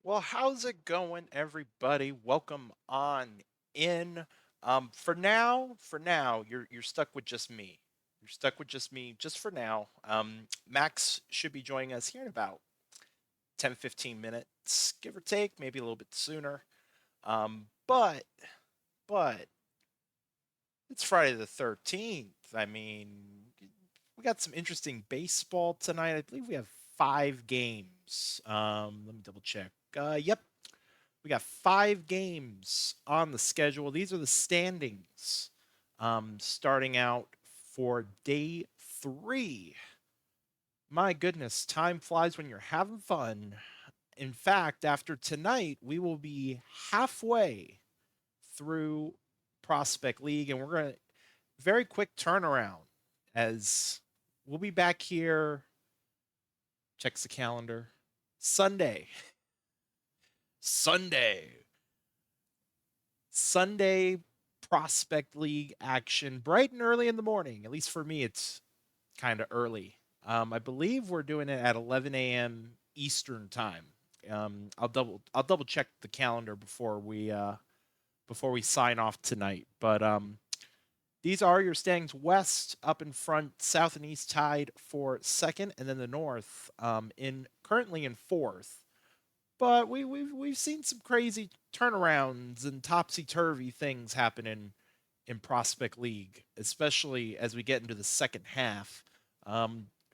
Well, how's it going, everybody? Welcome on in. For now, you're stuck with just me. You're stuck with just me, just for now. Max should be joining us here in about 10, 15 minutes, give or take, maybe a little bit sooner. But it's Friday the 13th. I mean, we got some interesting baseball tonight. I believe we have 5 games. Let me double check. Yep, we got 5 games on the schedule. These are the standings starting out for day 3. My goodness, time flies when you're having fun. In fact, after tonight, we will be halfway through Prospect League, and we're going to very quick turnaround as we'll be back here. Checks the calendar. Sunday. Sunday. Sunday Prospect League action bright and early in the morning. At least for me, it's kind of early. I believe we're doing it at 11 a.m. Eastern time. I'll double check the calendar before we sign off tonight. But these are your standings: West up in front, South and East tied for second, and then the North in currently in fourth. But we've seen some crazy turnarounds and topsy turvy things happen in Prospect League, especially as we get into the second half.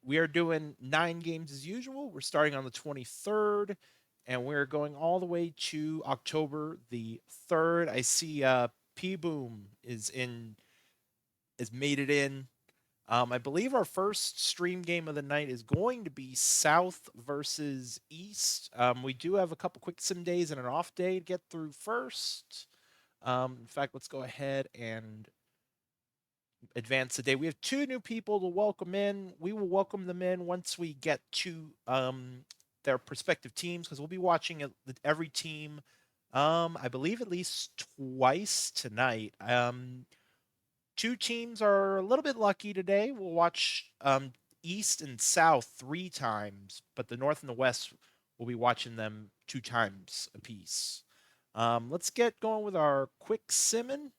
We are doing 9 games as usual. We're starting on the 23rd, and we're going all the way to October the 3rd. I see P Boom has made it in. I believe our first stream game of the night is going to be South versus East. We do have a couple quick sim days and an off day to get through first. In fact, let's go ahead and advance the day. We have 2 new people to welcome in. We will welcome them in once we get to their respective teams because we'll be watching every team. I believe at least twice tonight. 2 teams are a little bit lucky today. We'll watch East and South 3 times, but the North and the West will be watching them 2 times apiece. Let's get going with our quick simmon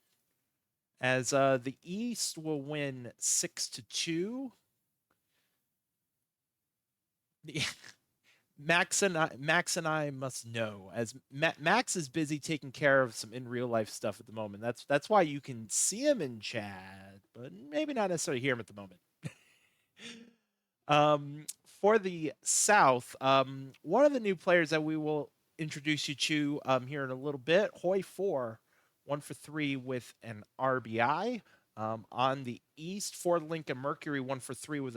as the East will win 6-2. Max and I must know as Max is busy taking care of some in real life stuff at the moment. That's why you can see him in chat, but maybe not necessarily hear him at the moment. For the South, one of the new players that we will introduce you to here in a little bit, Hoy 4, 1 for 3 with an RBI. On the East, for Lincoln Mercury, 1 for 3 with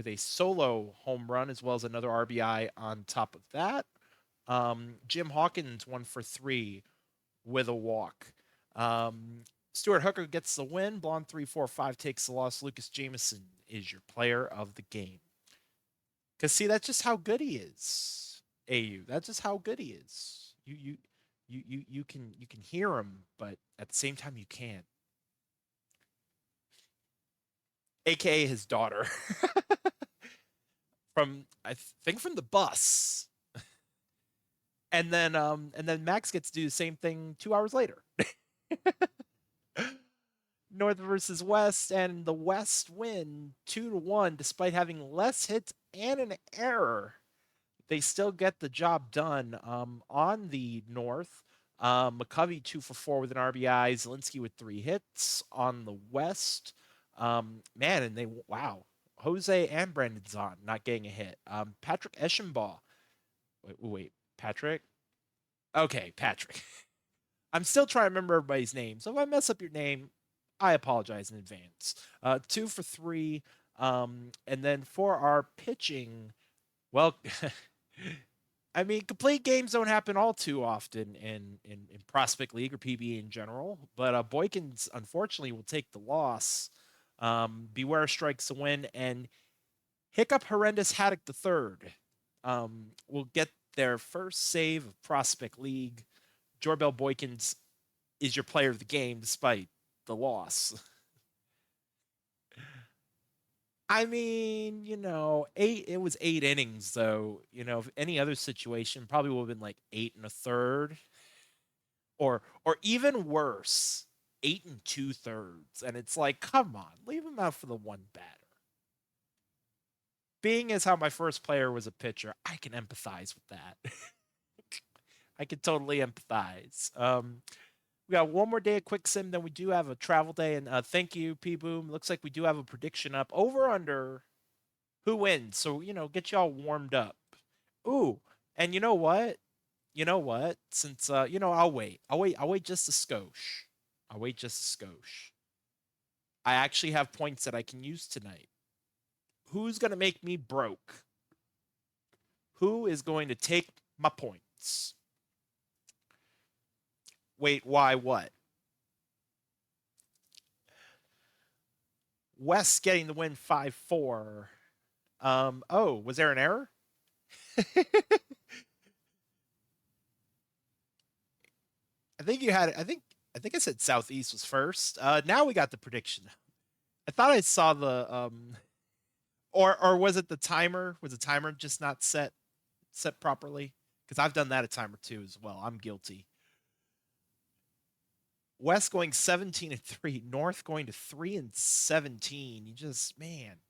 a solo home run as well as another RBI on top of that. Jim Hawkins, 1 for 3 with a walk. Stuart Hooker gets the win. Blonde 3-4-5 takes the loss. Lucas Jameson is your player of the game. Cause see, that's just how good he is. AU. That's just how good he is. You can hear him, but at the same time you can't. AKA his daughter. From I think from the bus. And then Max gets to do the same thing 2 hours later. North versus West, and the West win 2-1 despite having less hits and an error. They still get the job done. On the North, McCovey 2 for 4 with an RBI. Zielinski with 3 hits. On the West, man, and they wow, Jose and Brandon Zahn not getting a hit. Patrick Eschenbaugh. Wait, Patrick. Okay, Patrick. I'm still trying to remember everybody's name, so if I mess up your name, I apologize in advance. 2 for 3. And then for our pitching, well, I mean, complete games don't happen all too often in Prospect League or PBE in general, but Boykins unfortunately will take the loss. Beware strikes the win, and Hiccup Horrendous Haddock the third will get their first save of Prospect League. Jorbel Boykins is your player of the game despite the loss. I mean, it was 8 innings though. If any other situation probably would have been like 8 1/3, or even worse, 8 2/3. And it's like, come on, leave him out for the one batter. Being as how my first player was a pitcher, I can empathize with that. I can totally empathize. We got one more day of quick sim, then we do have a travel day. And thank you, P Boom. Looks like we do have a prediction up over under who wins. So get y'all warmed up. Ooh, and you know what? You know what? Since I'll wait. I'll wait just a skosh. I'll wait just a skosh. I actually have points that I can use tonight. Who's gonna make me broke? Who is going to take my points? Wait, why what? West getting the win 5-4. Oh, was there an error? I think you had I think I said Southeast was first. Now we got the prediction. I thought I saw the or was it the timer? Was the timer just not set properly? Because I've done that a time or two as well. I'm guilty. West going 17-3, North going to 3-17. You just, man,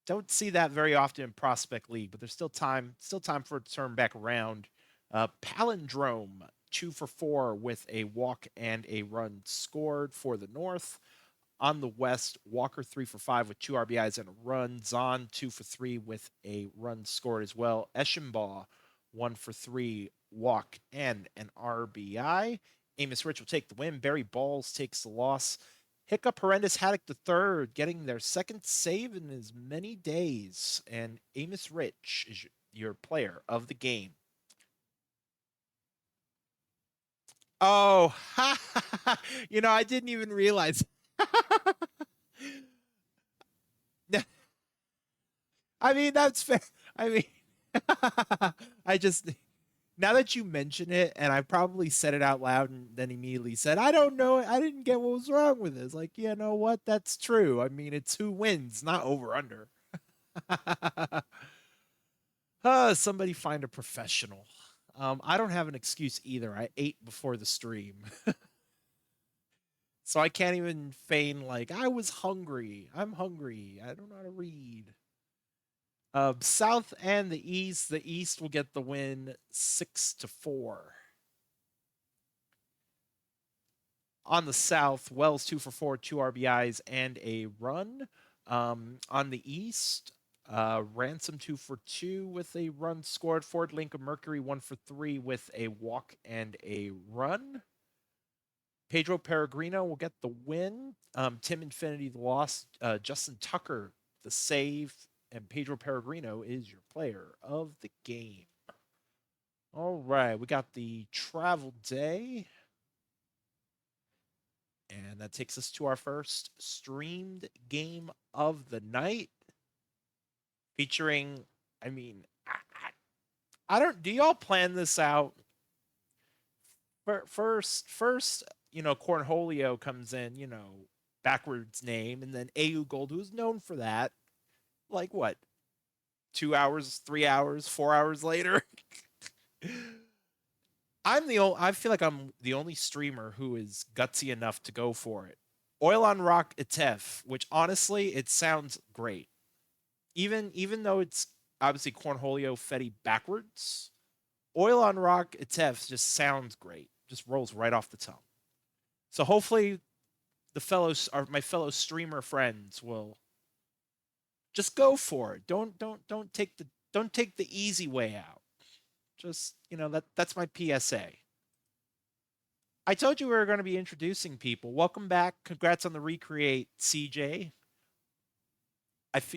don't see that very often in Prospect League, but there's still time for it to turn back around. Palindrome 2 for 4 with a walk and a run scored for the North. On the West, Walker 3 for 5 with 2 RBIs and a run. Zahn 2 for 3 with a run scored as well. Eschenbaugh 1 for 3, walk and an RBI. Amos Rich will take the win. Barry Balls takes the loss. Hiccup Horrendous Haddock the third getting their second save in as many days. And Amos Rich is your player of the game. Oh, I didn't even realize. I mean, that's fair. I mean, I just now that you mention it, and I probably said it out loud and then immediately said, I don't know. I didn't get what was wrong with this. Like, you know what? That's true. I mean, it's who wins, not over under. Somebody find a professional. I don't have an excuse either. I ate before the stream. So I can't even feign like I was hungry. I'm hungry. I don't know how to read. South and the East. The East will get the win 6-4. On the South, Wells 2 for 4, 2 RBIs and a run. On the East, Ransom 2 for 2 with a run scored. Ford Lincoln Mercury 1 for 3 with a walk and a run. Pedro Peregrino will get the win. Tim Infinity the loss. Justin Tucker the save. And Pedro Peregrino is your player of the game. All right, we got the travel day. And that takes us to our first streamed game of the night. Featuring, I mean, I don't, do y'all plan this out? First, Cornholio comes in, backwards name, and then AU Gold, who's known for that. Like what? 2 hours, 3 hours, 4 hours later. I feel like I'm the only streamer who is gutsy enough to go for it. Oil on Rock Etef, which honestly it sounds great. Even though it's obviously Cornholio Fetty backwards, Oil on Rock Etef just sounds great. Just rolls right off the tongue. So hopefully my fellow streamer friends will just go for it. Don't take the easy way out. Just, that's my PSA. I told you we were going to be introducing people. Welcome back. Congrats on the recreate, CJ.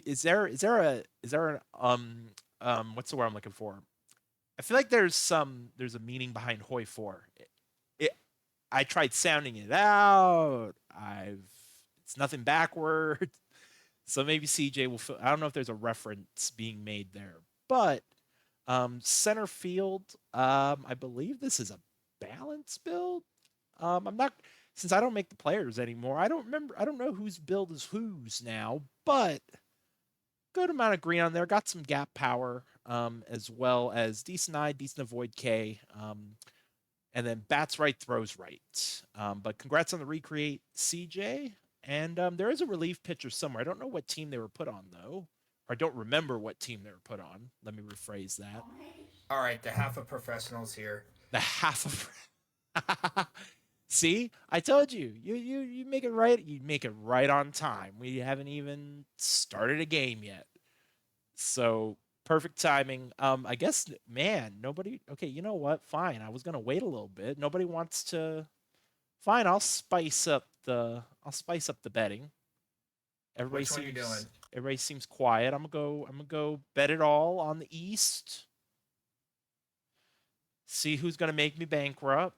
Is there an what's the word I'm looking for? I feel like there's a meaning behind Hoi 4. I tried sounding it out. It's nothing backward. So maybe CJ will feel, I don't know if there's a reference being made there. But center field, I believe this is a balance build. I'm not since I don't make the players anymore, I don't remember. I don't know whose build is whose now, but good amount of green on there. Got some gap power, as well as decent eye, decent avoid K. And then bats right, throws right. But congrats on the recreate, CJ. And there is a relief pitcher somewhere. I don't know what team they were put on though. Or I don't remember what team they were put on. Let me rephrase that. All right, the half of professionals here. The half of See, I told you. You make it right. You make it right on time. We haven't even started a game yet. So perfect timing. I guess, man, nobody. Okay, you know what? Fine. I was gonna wait a little bit. Nobody wants to. Fine. I'll spice up the betting. Everybody Which one you seems. doing? Everybody seems quiet. I'm gonna go bet it all on the East. See who's gonna make me bankrupt.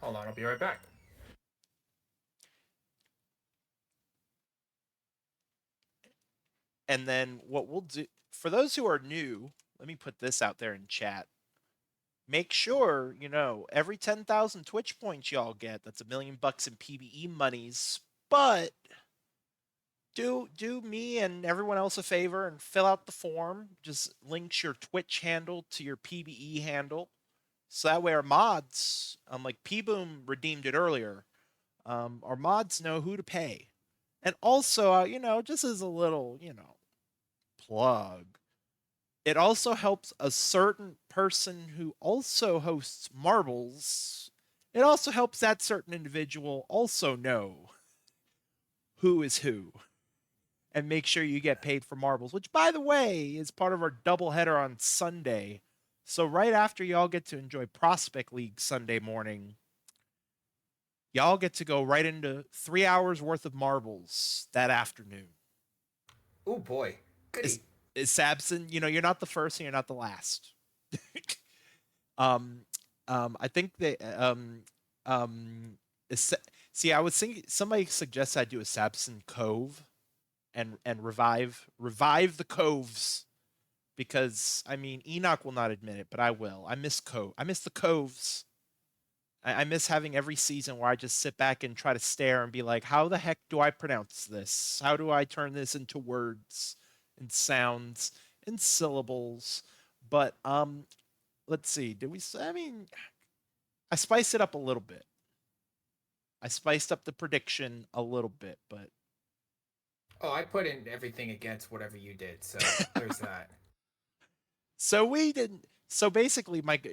Hold on, I'll be right back. And then what we'll do for those who are new, let me put this out there in chat. Make sure, every 10,000 Twitch points y'all get, that's $1,000,000 in PBE monies. But do me and everyone else a favor and fill out the form. Just links your Twitch handle to your PBE handle. So that way our mods, like P-Boom redeemed it earlier, our mods know who to pay. And also, just as a little, plug, it also helps a certain person who also hosts marbles. It also helps that certain individual also know who is who and make sure you get paid for marbles, which, by the way, is part of our doubleheader on Sunday. So, right after y'all get to enjoy Prospect League Sunday morning, y'all get to go right into 3 hours worth of marbles that afternoon. Oh boy, Is, goody. is Sabson, you're not the first and you're not the last. um, I think they, um, see, I was thinking somebody suggests I do a Sabson Cove and revive the coves because I mean Enoch will not admit it, but I will. I miss the coves. I miss having every season where I just sit back and try to stare and be like, how the heck do I pronounce this? How do I turn this into words and sounds and syllables? But let's see. I mean, I spiced it up a little bit. I spiced up the prediction a little bit, but Oh, I put in everything against whatever you did, so there's that. so we didn't. So basically, Mike,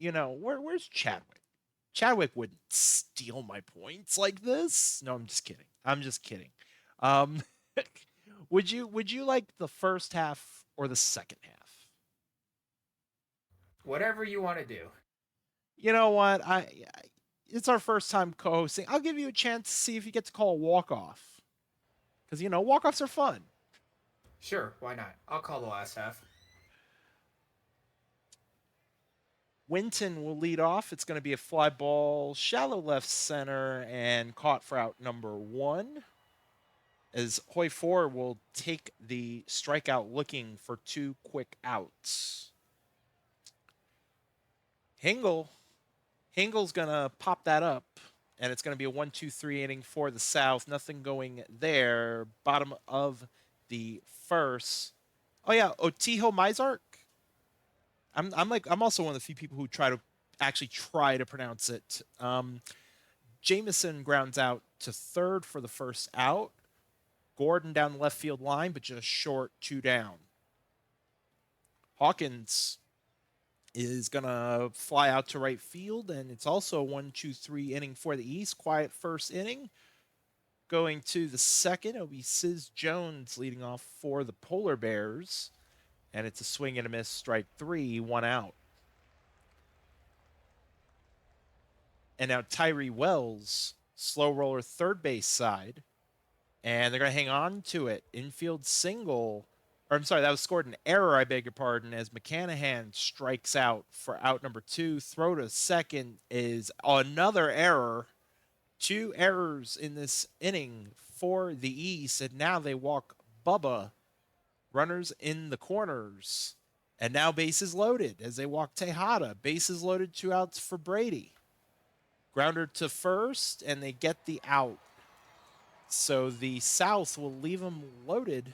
where's Chadwick? Chadwick wouldn't steal my points like this. No, I'm just kidding. I'm just kidding. Um, would you like the first half or the second half? Whatever you want to do. You know what? It's our first time co-hosting. I'll give you a chance to see if you get to call a walk off because walk offs are fun. Sure, why not? I'll call the last half. Winton will lead off. It's going to be a fly ball, shallow left center, and caught for out number one. As Hoy 4 will take the strikeout looking for two quick outs. Hingel's going to pop that up, and it's going to be a 1-2-3 inning for the South. Nothing going there. Bottom of the first. Oh, yeah, Otiho Mizark. I'm also one of the few people who actually try to pronounce it. Jameson grounds out to third for the first out. Gordon down the left field line, but just short, two down. Hawkins is going to fly out to right field, and it's also a 1-2-3 inning for the East. Quiet first inning. Going to the second, it'll be Sis Jones leading off for the Polar Bears, and it's a swing and a miss, strike three, one out. And now Tyree Wells, slow roller third base side, and they're going to hang on to it. Infield single. Or I'm sorry, that was scored an error, I beg your pardon, as McCanahan strikes out for out number two. Throw to second is another error. Two errors in this inning for the East, and now they walk Bubba. Runners in the corners And now bases loaded as they walk Tejada. Bases loaded, 2 outs for Brady. Grounder to first, and they get the out. So the South will leave them loaded.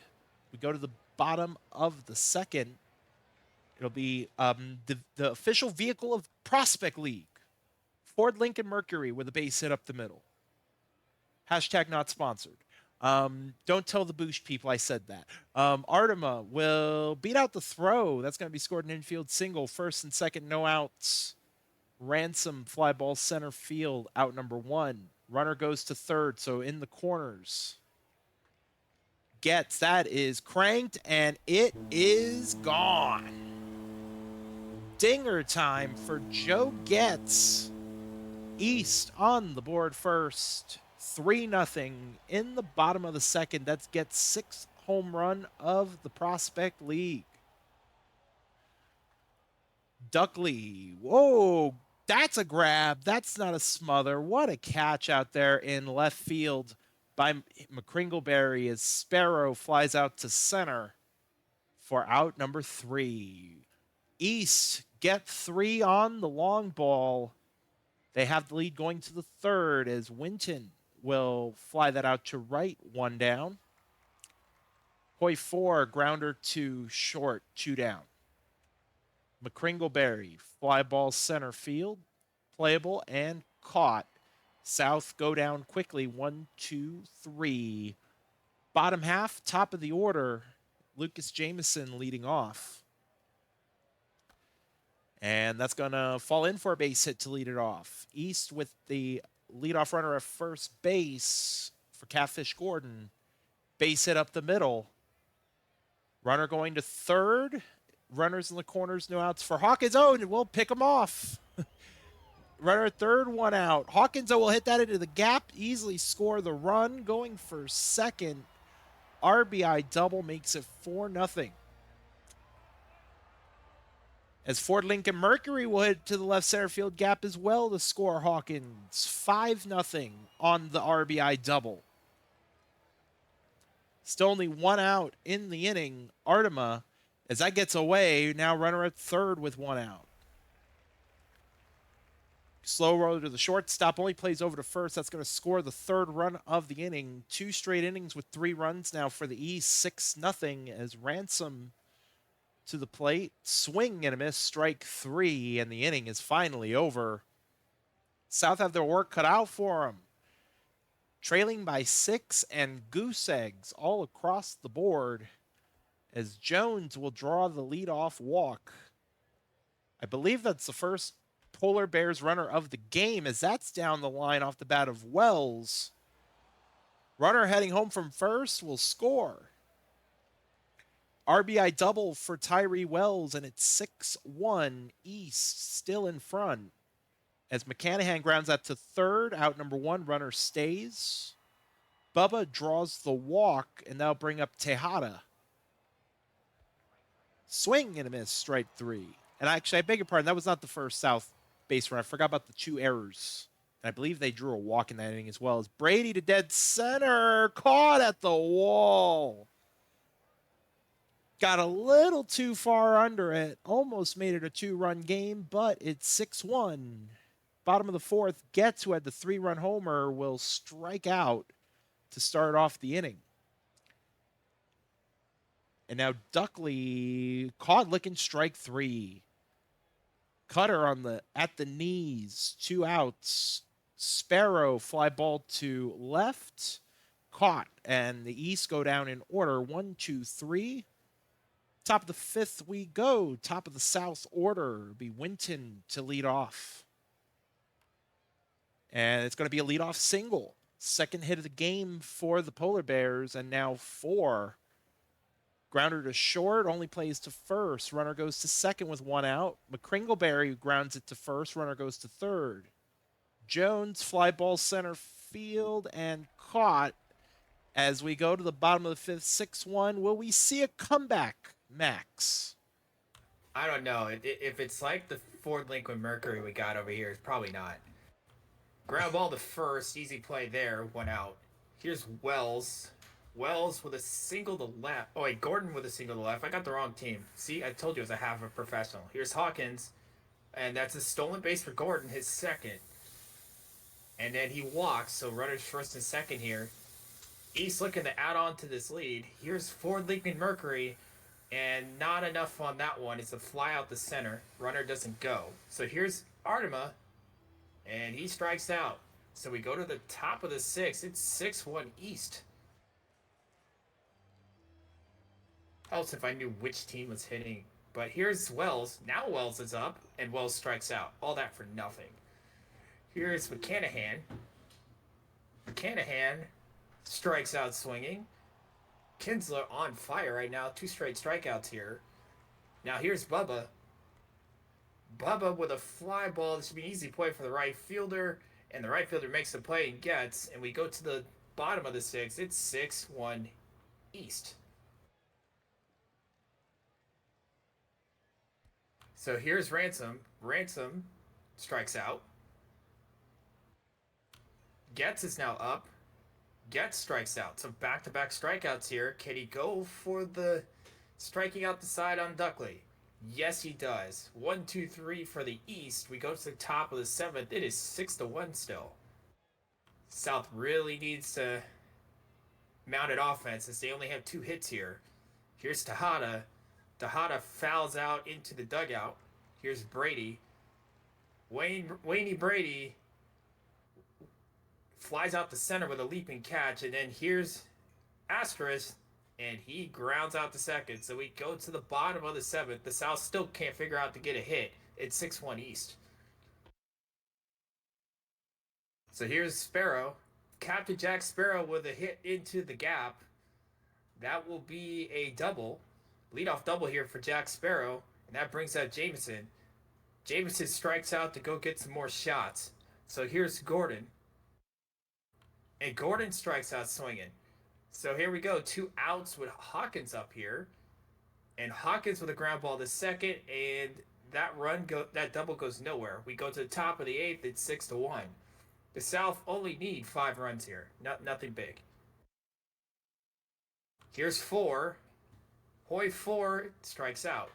We go to the bottom of the second. It'll be the official vehicle of Prospect League. Ford Lincoln Mercury with a base hit up the middle. Hashtag not sponsored. Don't tell the Boosh people I said that. Artema will beat out the throw. That's going to be scored an infield single. First and second, no outs. Ransom fly ball center field, out number 1. Runner goes to third, so in the corners. Gets, that is cranked, and it is gone. Dinger time for Joe Getz. East on the board first. 3-0 in the bottom of the second. That's Getz' 6th home run of the Prospect League. Duckley, whoa, that's a grab. That's not a smother. What a catch out there in left field by McCringleberry as Sparrow flies out to center for out number 3. East get 3 on the long ball. They have the lead going to the third as Winton will fly that out to right, 1 down. Hoy 4, grounder to short, 2 down. McCringleberry, fly ball center field, playable and caught. South go down quickly, 1, 2, 3. Bottom half, top of the order, Lucas Jameson leading off. And that's going to fall in for a base hit to lead it off. East with the leadoff runner at first base for Catfish Gordon. Base hit up the middle. Runner going to third. Runners in the corners, no outs for Hawkins. Oh, and we'll pick him off. Runner at third, 1 out. Hawkins will hit that into the gap, easily score the run. Going for second. RBI double makes it 4-0. As Ford Lincoln Mercury will hit to the left center field gap as well to score Hawkins. 5-0 on the RBI double. Still only 1 out in the inning. Artema, as that gets away, now runner at third with 1 out. Slow roller to the shortstop, only plays over to first. That's going to score the 3rd run of the inning. 2 straight innings with 3 runs now for the East. 6-0 as Ransom to the plate. Swing and a miss, strike 3, and the inning is finally over. South have their work cut out for them. Trailing by 6 and goose eggs all across the board as Jones will draw the leadoff walk. I believe that's the first Polar Bears runner of the game as that's down the line off the bat of Wells. Runner heading home from first will score. RBI double for Tyree Wells, and it's 6-1 East, still in front. As McCanahan grounds out to third, out number 1, runner stays. Bubba draws the walk, and that'll bring up Tejada. Swing and a miss, strike 3. And actually, I beg your pardon, that was not the first South base run. I forgot about the 2 errors. And I believe they drew a walk in that inning as well. As Brady to dead center, caught at the wall. Got a little too far under it. Almost made it a 2-run game, but it's 6-1. Bottom of the 4th, Getz, who had the 3-run homer, will strike out to start off the inning. And now Duckley caught licking strike 3. Cutter on the at the knees, 2 outs. Sparrow fly ball to left, caught, and the East go down in order 1, 2, 3. Top of the 5th we go. Top of the South order will be Winton to lead off. And it's going to be a leadoff single. 2nd hit of the game for the Polar Bears, and now 4. Grounder to short, only plays to first. Runner goes to second with 1 out. McCringleberry grounds it to first. Runner goes to third. Jones fly ball center field and caught. As we go to the bottom of the 5th, 6-1. Will we see a comeback, Max? I don't know. If it's like the Ford Lincoln Mercury we got over here, it's probably not. Ground ball to first, easy play there, 1 out. Here's Wells. Wells with a single to left. Oh wait, Gordon with a single to left. I got the wrong team. See, I told you it was a half a professional. Here's Hawkins, and that's a stolen base for Gordon, his second. And then he walks, so runners first and second here. East looking to add on to this lead. Here's Ford Lincoln Mercury, and not enough on that one. It's a fly out the center. Runner doesn't go. So here's Artema, and he strikes out. So we go to the top of the sixth. It's 6-1 East. Helps if I knew which team was hitting. But here's Wells. Now Wells is up, and Wells strikes out. All that for nothing. Here's McCanahan. McCanahan strikes out swinging. Kinsler on fire right now. 2 straight strikeouts here. Now here's Bubba. Bubba with a fly ball. This should be an easy play for the right fielder. And the right fielder makes the play and gets. And we go to the bottom of the sixth. It's 6-1 East. So here's Ransom. Ransom strikes out. Getz is now up. Getz strikes out. So back-to-back strikeouts here. Can he go for the striking out the side on Duckley? Yes, he does. 1, 2, 3 for the East. We go to the top of the seventh. It is 6-1 still. South really needs to mount an offense since they only have 2 hits here. Here's Tejada. Tejada fouls out into the dugout. Here's Brady. Wayne Brady flies out the center with a leaping catch, and then here's Asterisk, and he grounds out the second. So we go to the bottom of the seventh. The South still can't figure out to get a hit. It's 6-1 East. So here's Sparrow. Captain Jack Sparrow with a hit into the gap. That will be a double. Leadoff double here for Jack Sparrow, and that brings out Jameson. Jameson strikes out to go get some more shots. So here's Gordon. And Gordon strikes out swinging. So here we go. 2 outs with Hawkins up here. And Hawkins with a ground ball to second. And that double goes nowhere. We go to the top of the eighth. It's 6-1. The South only need 5 runs here. Nothing big. Here's 4. Hoy 4 strikes out.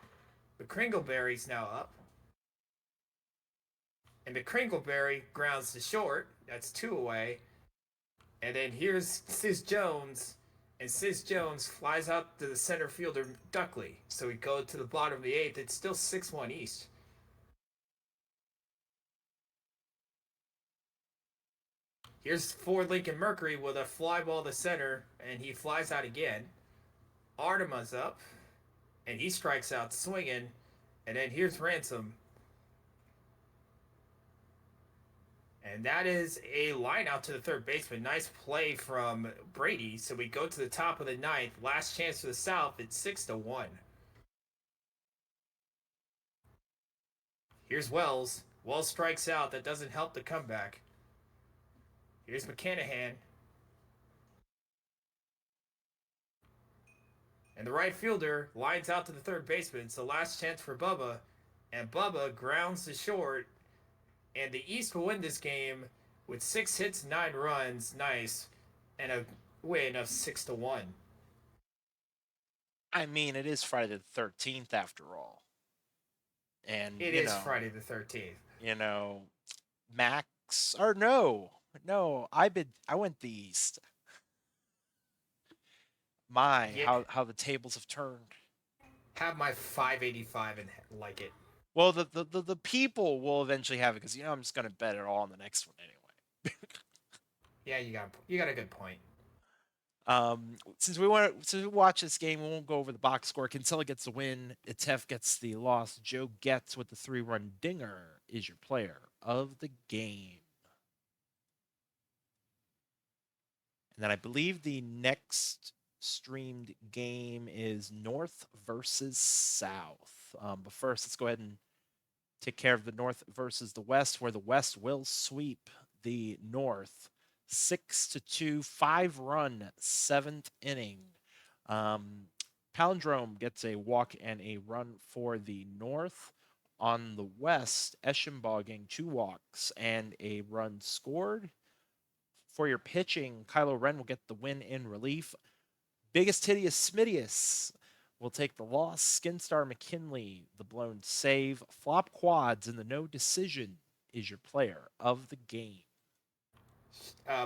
The Kringleberry's now up. And the Kringleberry grounds to short. That's 2 away. And then here's Sis Jones. And Sis Jones flies out to the center fielder, Duckley. So we go to the bottom of the eighth. It's still 6-1 East. Here's Ford Lincoln Mercury with a fly ball to center. And he flies out again. Artema's up. And he strikes out swinging. And then here's Ransom. And that is a line out to the third baseman. Nice play from Brady. So we go to the top of the ninth. Last chance for the South. It's 6-1. Here's Wells. Wells strikes out. That doesn't help the comeback. Here's McCanahan. And the right fielder lines out to the third baseman. So last chance for Bubba. And Bubba grounds to short. And the East will win this game with 6 hits, 9 runs. Nice. And a win of 6-1. I mean, it is Friday the 13th after all. And it is Friday the 13th. You know, Max or no, I went the East. How the tables have turned. Have my 585 and like it. Well, the people will eventually have it because I'm just gonna bet it all on the next one anyway. Yeah, you got a good point. Since we watch this game, we won't go over the box score. Kinsella gets the win. Itef gets the loss. Joe Getz with the 3-run dinger is your player of the game. And then I believe the next streamed game is North versus South. But first, let's go ahead and take care of the North versus the West, where the West will sweep the North 6-2, 5-run, 7th inning. Palindrome gets a walk and a run for the North. On the West, Eschenbaugh getting 2 walks and a run scored. For your pitching, Kylo Ren will get the win in relief. Biggest Hideous Smidius will take the loss. Skinstar McKinley, the blown save. Flop quads and the no decision is your player of the game.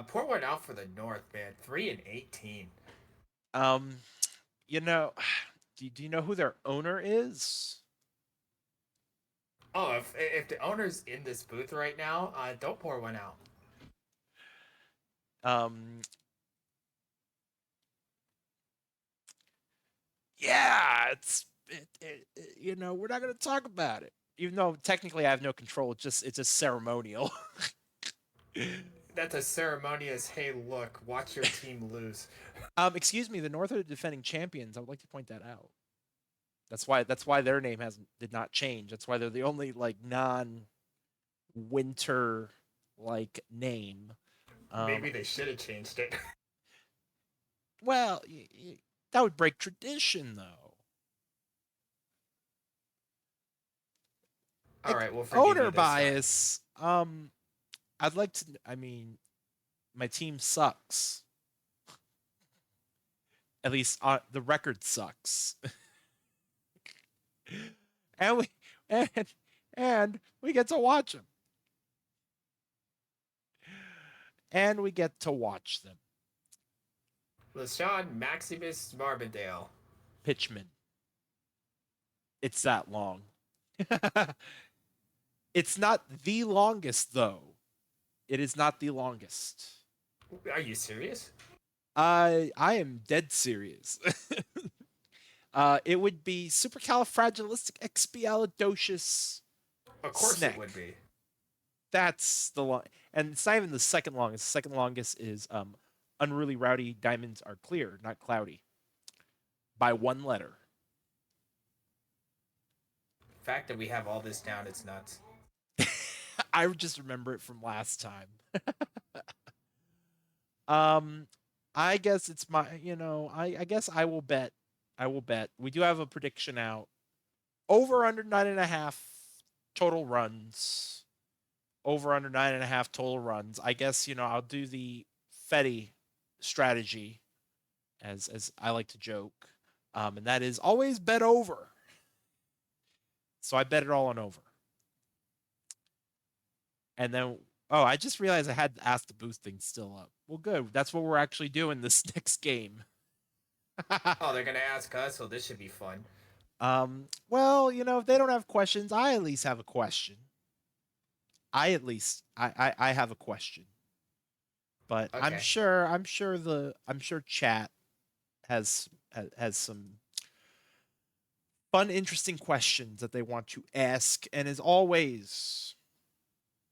Pour one out for the North, man. 3-18. Um, you know, do you know who their owner is? Oh, if the owner's in this booth right now, don't pour one out. Um, yeah, you know, we're not going to talk about it, even though technically I have no control. It's just ceremonial. That's a ceremonious, hey, look, watch your team lose. Excuse me, the North are the defending champions. I would like to point that out. That's why their name hasn't did not change. That's why they're the only like non-winter like name. Maybe they should have changed it. Well, that would break tradition, though. All right, we'll forgive Owner you this time. bias. I'd like to. I mean, my team sucks. At least the record sucks. and we and and we get to watch them. And we get to watch them. LaShawn Maximus Marbendale. Pitchman. It's that long. It's not the longest, though. It is not the longest. Are you serious? I am dead serious. It would be supercalifragilisticexpialidocious Of course snack. it would be. That's the long, and it's not even the second longest. The second longest is unruly rowdy diamonds are clear, not cloudy, by one letter. The fact that we have all this down, it's nuts. I just remember it from last time. um, I guess it's my, I guess I will bet. I will bet. We do have a prediction out. Over under 9.5 total runs. Over under 9.5 total runs. I guess, I'll do the Fetty strategy, as I like to joke. And that is always bet over. So I bet it all on over. And then, oh, I just realized I had to ask the boost thing still up. Well, good. That's what we're actually doing this next game. Oh, they're gonna ask us, so this should be fun. Well, if they don't have questions, I at least have a question. I have a question. But Okay. I'm sure chat has some fun, interesting questions that they want to ask, and as always,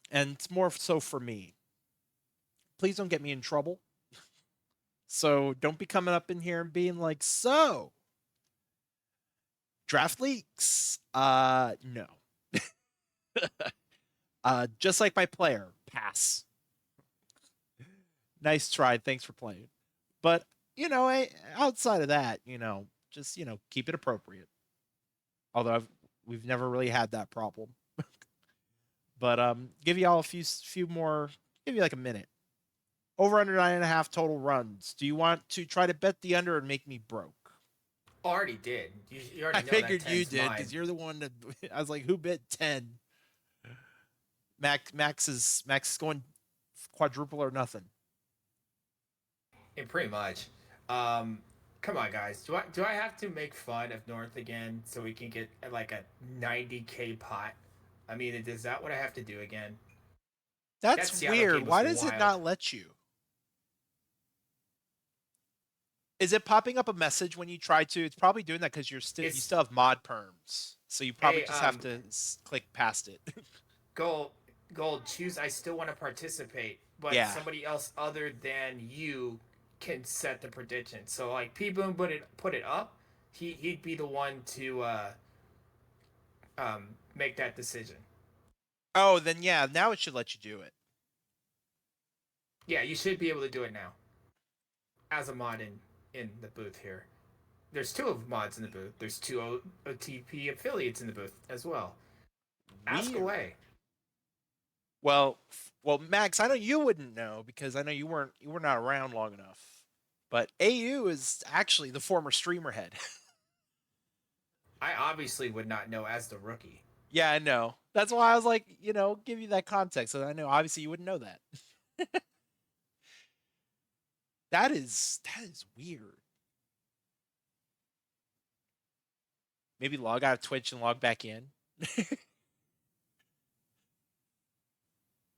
and it's more so for me. Please don't get me in trouble. So don't be coming up in here and being like, so draft leaks. No. Just like my player, pass. Nice try. Thanks for playing. But, outside of that, just, keep it appropriate. Although we've never really had that problem. But give y'all a few more, give you like a minute. Over under 9.5 total runs. Do you want to try to bet the under and make me broke? Already did. You already I know figured that you 10's did mine. because you're the one that I was like, who bid 10? Max is going quadruple or nothing. And pretty much. Come on, guys. Do I have to make fun of North again so we can get like a 90K pot? I mean, is that what I have to do again? That That's Seattle weird. game was Why does it wild. not let you? Is it popping up a message when you try to? It's probably doing that because you It's still have mod perms, so you probably hey, just have to click past it. gold, gold. Choose. I still want to participate, but Yeah. somebody else other than you can set the prediction. So like P Boom put it up. He'd be the one to make that decision. Oh, then yeah. Now it should let you do it. Yeah, you should be able to do it now as a mod in the booth here. There's two of mods in the booth. There's two OTP affiliates in the booth as well. Ask Weird. away. Well, Max, I know you wouldn't know because I know you were not around long enough. But AU is actually the former streamer head. I obviously would not know as the rookie. Yeah, I know. That's why I was like, give you that context. So I know obviously you wouldn't know that. That is weird. Maybe log out of Twitch and log back in.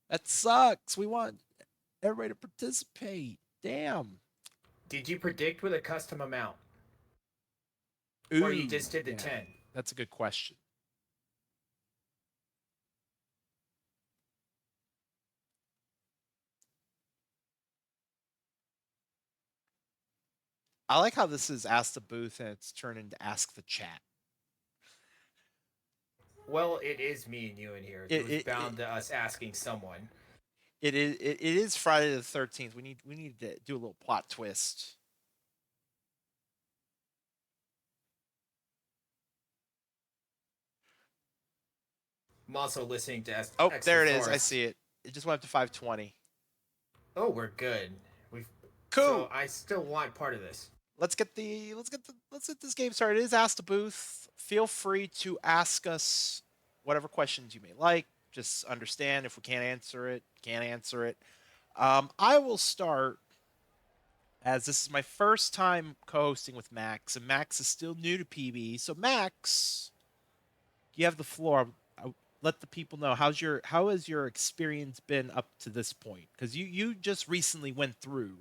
That sucks. We want everybody to participate. Damn. Did you predict with a custom amount? Or you Ooh, just did the yeah. 10? That's a good question. I like how this is Ask the Booth and it's turned into Ask the Chat. Well, it is me and you in here. It It was it, it, bound to us asking someone. it is Friday the 13th. We need to do a little plot twist. I'm also listening to Oh, Extra there it is. I Forest. see it. It just went up to 520. Oh, we're good. We've Cool. so I still want part of this. Let's get this game started. It is Ask the Booth. Feel free to ask us whatever questions you may like. Just understand if we can't answer it, can't answer it. I will start as this is my first time co-hosting with Max, and Max is still new to PBE. So Max, you have the floor. Let the people know how has your experience been up to this point? Because you just recently went through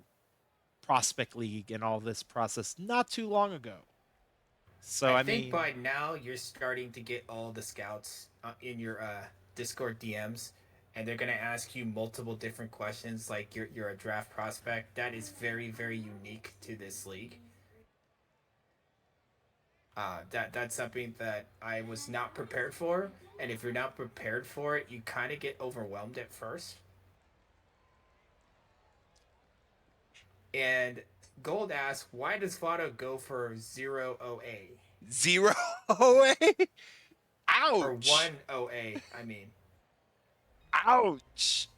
Prospect League and all this process not too long ago. So I I think mean, by now you're starting to get all the scouts in your Discord DMs, and they're gonna ask you multiple different questions. Like you're a draft prospect. That is very unique to this league. That's something that I was not prepared for, and if you're not prepared for it, you kind of get overwhelmed at first. And Gold asks, why does Votto go for 0 OA zero away. or Ouch! 1 OA? I mean, Ouch!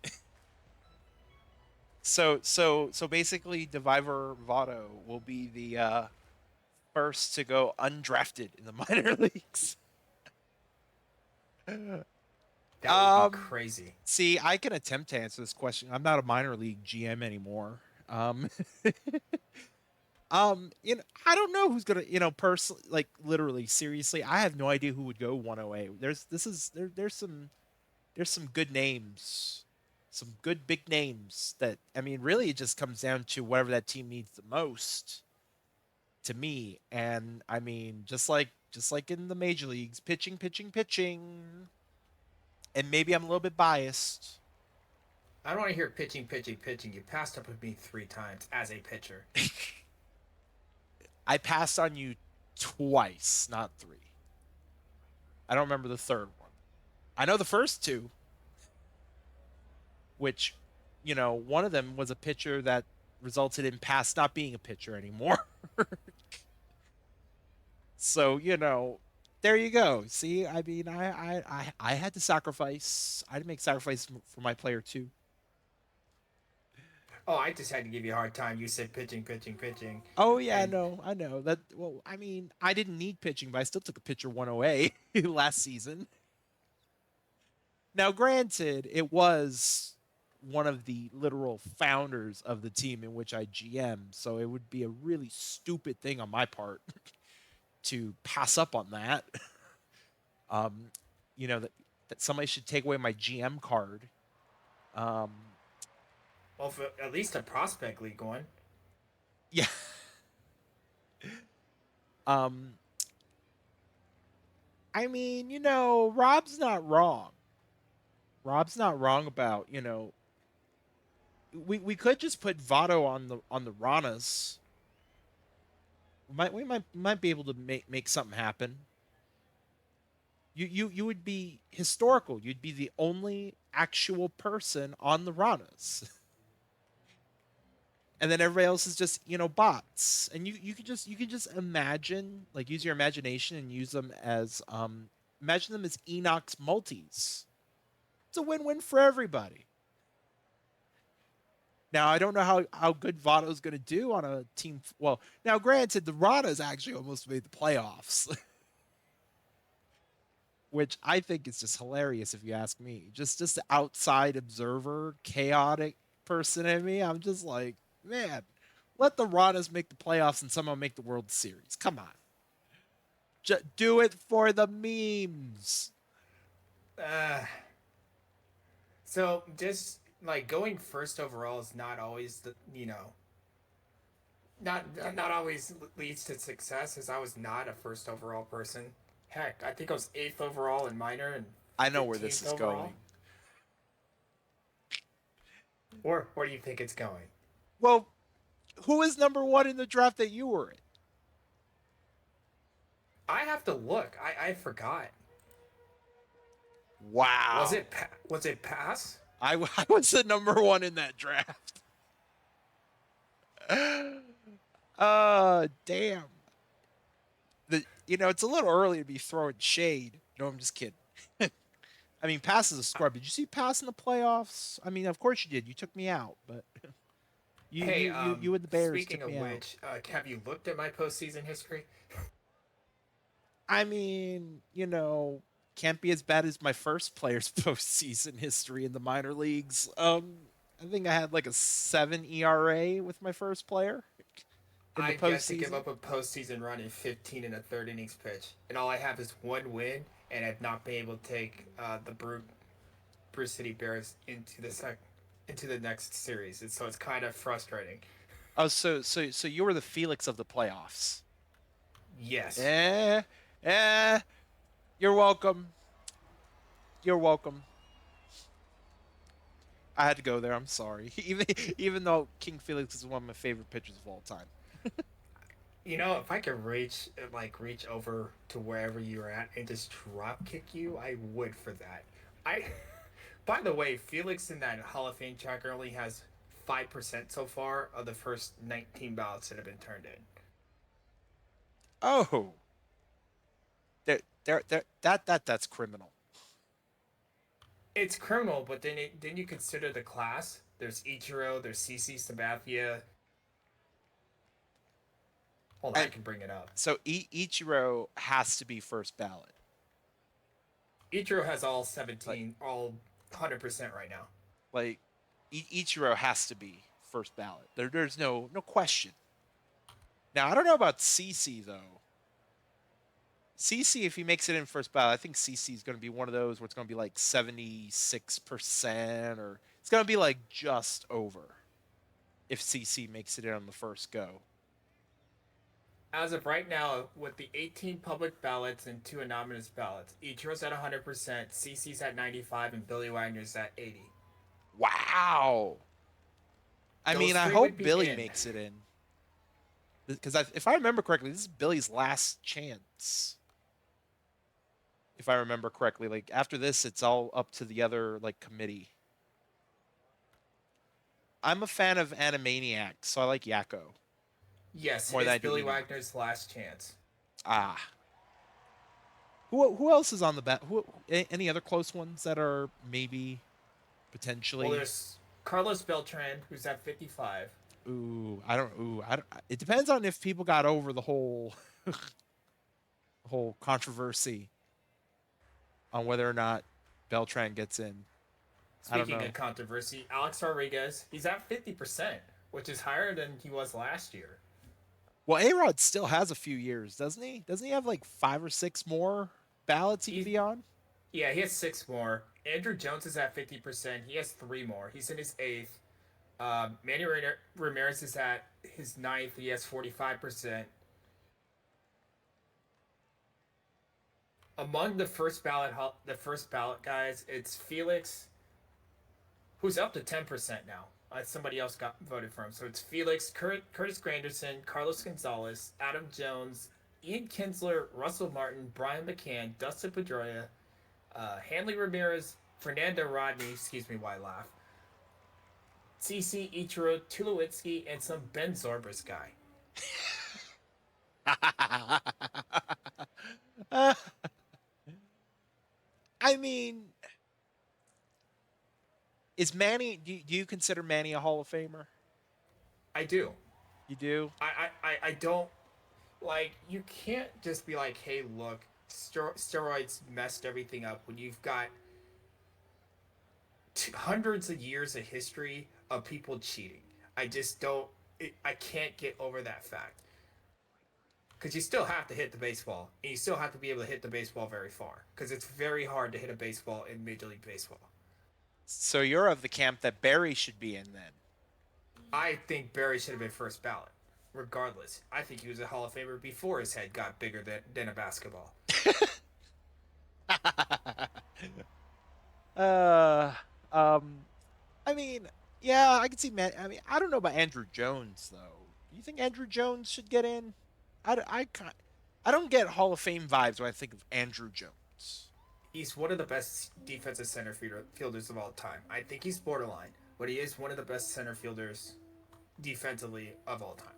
So basically, Deviver Votto will be the first to go undrafted in the minor leagues. that would be crazy. See, I can attempt to answer this question. I'm not a minor league GM anymore. Um, I don't know who's gonna, personally, like literally, seriously, I have no idea who would go 108. There's some good names, some good big names that I mean, really, it just comes down to whatever that team needs the most to me. And I mean, just like in the major leagues, pitching, pitching, pitching. And maybe I'm a little bit biased. I don't want to hear pitching. You passed up with me 3 times as a pitcher. I passed on you twice, not three. I don't remember the third one. I know the first two, which, one of them was a pitcher that resulted in past not being a pitcher anymore. So, there you go. See, I mean, I had to sacrifice. I had to make sacrifice for my player too. Oh, I just had to give you a hard time. You said pitching, Oh yeah, and no, I know that. Well, I mean, I didn't need pitching, but I still took a pitcher 108 last season. Now, granted, it was one of the literal founders of the team in which I GM, so it would be a really stupid thing on my part to pass up on that. Um, that somebody should take away my GM card. Um, well, for at least a prospect league one. yeah. Um, I mean, Rob's not wrong. Rob's not wrong about, we could just put Votto on the Ranas. We might be able to make something happen. You would be historical. You'd be the only actual person on the Ranas. And then everybody else is just, bots. And you could just imagine, like use your imagination and use them as imagine them as Enoch's multis. It's a win-win for everybody. Now I don't know how good Votto's going to do on a team. Well, now granted, the Radas actually almost made the playoffs, which I think is just hilarious if you ask me. Just the outside observer, chaotic person in me. I'm just like, man, let the Radas make the playoffs and somehow make the World Series. Come on, do it for the memes. Uh, so just like going first overall is not always the not always leads to success. As I was not a first overall person. Heck, I think I was eighth overall in minor and I know where this 15th is overall. going. Or where do you think it's going? Well, who is number one in the draft that you were in? I have to look. I forgot. Wow. Was it pass? I was the number one in that draft. Damn. It's a little early to be throwing shade. No, I'm just kidding. I mean, Pass is a scrub. Did you see Pass in the playoffs? I mean, of course you did. You took me out, but you Hey, you you you and the Bears speaking took of me out. which, have you looked at my postseason history? I mean, can't be as bad as my first player's postseason history in the minor leagues. I think I had like a 7 ERA with my first player in the I've yet to give postseason. up a postseason run in 15 and a third innings pitch, and all I have is one win, and I've not been able to take the Bruce City Bears into the next series, and so it's kind of frustrating. Oh, so you were the Felix of the playoffs. Yes. Eh, eh. You're welcome. You're welcome. I had to go there. I'm sorry. Even though King Felix is one of my favorite pitchers of all time. If I could reach over to wherever you're at and just drop kick you, I would for that. I By the way, Felix in that Hall of Fame tracker only has 5% so far of the first 19 ballots that have been turned in. Oh, that's criminal. It's criminal, but then you consider the class. There's Ichiro, there's CC Sabathia. Hold on, I And can bring it up. so Ichiro has to be first ballot. Ichiro has all Like 17, all 100% right now. like Ichiro has to be first ballot. There's no question. Now I don't know about CC though. CC, if he makes it in first ballot, I think CC is going to be one of those where it's going to be like 76%, or it's going to be like just over if CC makes it in on the first go. As of right now, with the 18 public ballots and 2 anonymous ballots, Ichiro's at 100%, CC's at 95, and Billy Wagner's at 80. Wow. I Those mean, I three would hope be Billy in. makes it in because if I remember correctly, this is Billy's last chance. If I remember correctly, like after this, it's all up to the other like committee. I'm a fan of Animaniacs, so I like Yakko Yes, it more than is I do Billy Enoch. Wagner's last chance. Ah, who else is on the bat? Any other close ones that are maybe Well, potentially? there's Carlos Beltran, who's at 55. Ooh, I don't. Ooh, I don't. It depends on if people got over the whole controversy on whether or not Beltran gets in. I don't Speaking of know. controversy, Alex Rodriguez, he's at 50%, which is higher than he was last year. Well, A Rod still has a few years, doesn't he? Doesn't he have like 5 or 6 more ballots he could He, be on? yeah, he has 6 more. Andrew Jones is at 50%. He has 3 more. He's in his eighth. Manny Ramirez is at his ninth. He has 45%. Among the first ballot guys, it's Felix, who's up to 10% now. Somebody else got voted for him. So it's Felix, Curtis Granderson, Carlos Gonzalez, Adam Jones, Ian Kinsler, Russell Martin, Brian McCann, Dustin Pedroia, Hanley Ramirez, Fernando Rodney, excuse me why I laugh, CC Ichiro, Tulowitzki, and some Ben Zorbas guy. Uh, I mean, Is Manny? Do you consider Manny a Hall of Famer? I do. You do. I don't like. You can't just be like, hey, look, steroids messed everything up when you've got hundreds of years of history of people cheating. I just don't. I can't get over that fact because you still have to hit the baseball, and you still have to be able to hit the baseball very far because it's very hard to hit a baseball in Major League Baseball. So you're of the camp that Barry should be in then. I think Barry should have been first ballot, regardless. I think he was a Hall of Famer before his head got bigger than a basketball. uh, um, I mean, yeah, I can see man. I mean, I don't know about Andrew Jones though. Do you think Andrew Jones should get in? I don't get Hall of Fame vibes when I think of Andrew Jones. He's one of the best defensive center fielders of all time. I think he's borderline, but he is one of the best center fielders defensively of all time.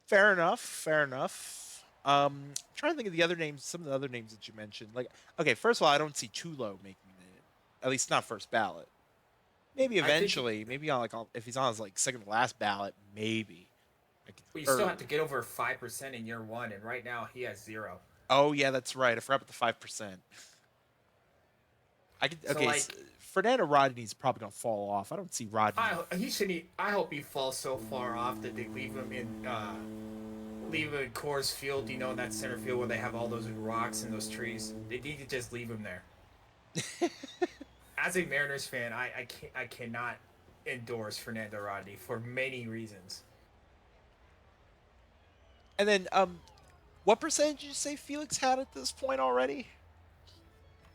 Fair enough. Fair enough. Trying to think of the other names, some of the other names that you mentioned. Like, okay, first of all, I don't see Tulo making it, at least not first ballot. Maybe I think eventually, maybe on if he's on his like second to last ballot, maybe. Like, you still or have to get over 5% in year one, and right now he has zero. oh yeah, that's right. I forgot about the 5%. I could So okay. like, Fernando Rodney's probably gonna fall off. I don't see Rodney. he should. I hope he falls so far off that they leave him in Coors Field. You know, in that center field where they have all those rocks and those trees. They need to just leave him there. As a Mariners fan, I cannot endorse Fernando Rodney for many reasons. And then what percentage did you say Felix had at this point already?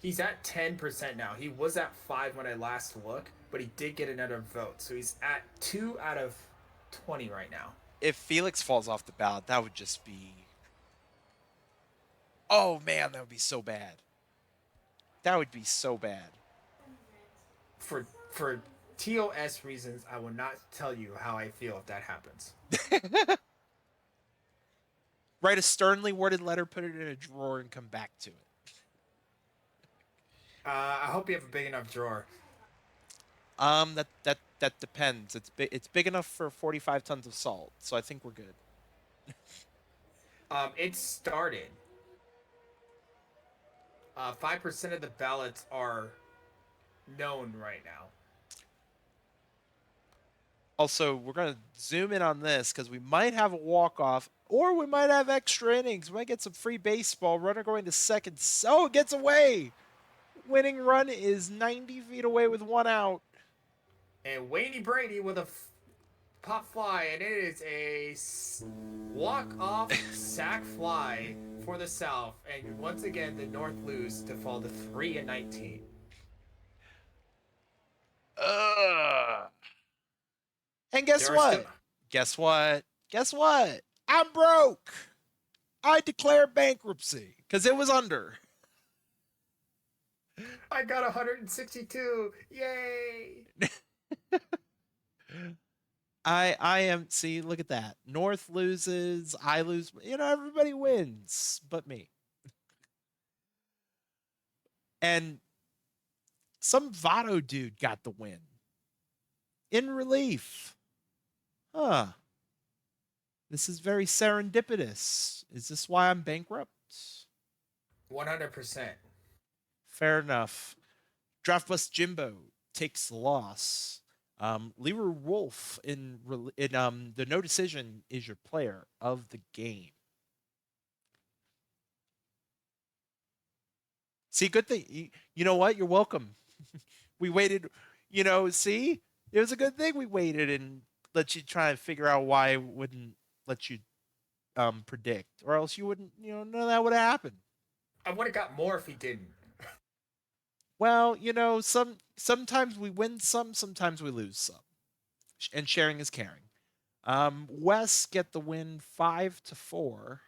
He's at 10% now. He was at 5 when I last looked, but he did get another vote. So he's at 2 out of 20 right now. If Felix falls off the ballot, that would just be. Oh man, that would be so bad. That would be so bad. For TOS reasons, I will not tell you how I feel if that happens. Write a sternly worded letter, put it in a drawer, and come back to it. I hope you have a big enough drawer. That depends. It's big enough for 45 tons of salt, so I think we're good. It started. 5% of the ballots are known right now. Also, we're gonna zoom in on this because we might have a walk off, or we might have extra innings. We might get some free baseball. Runner going to second. So it gets away. Winning run is 90 feet away with one out. And Wayne Brady with a pop fly, and it is a walk-off sac fly for the South. And once again, the North lose to fall to 3-19. Ugh. And guess There are what? still. Guess what? Guess what? I'm broke. I declare bankruptcy because it was under. I got 162. Yay! I am see, look at that. North loses, I lose, everybody wins but me. And some Votto dude got the win. In relief. Huh. This is very serendipitous. Is this why I'm bankrupt? 100%. Fair enough. Draft Bust Jimbo takes the loss. Leroy Wolf in the no decision is your player of the game. See, good thing. You know what? You're welcome. We waited. See, it was a good thing we waited and let you try and figure out why I wouldn't let you predict, or else you wouldn't. None of that would have happened. I would have got more if he didn't. Well, sometimes we win some, sometimes we lose some, and sharing is caring. Wes get the win 5-4.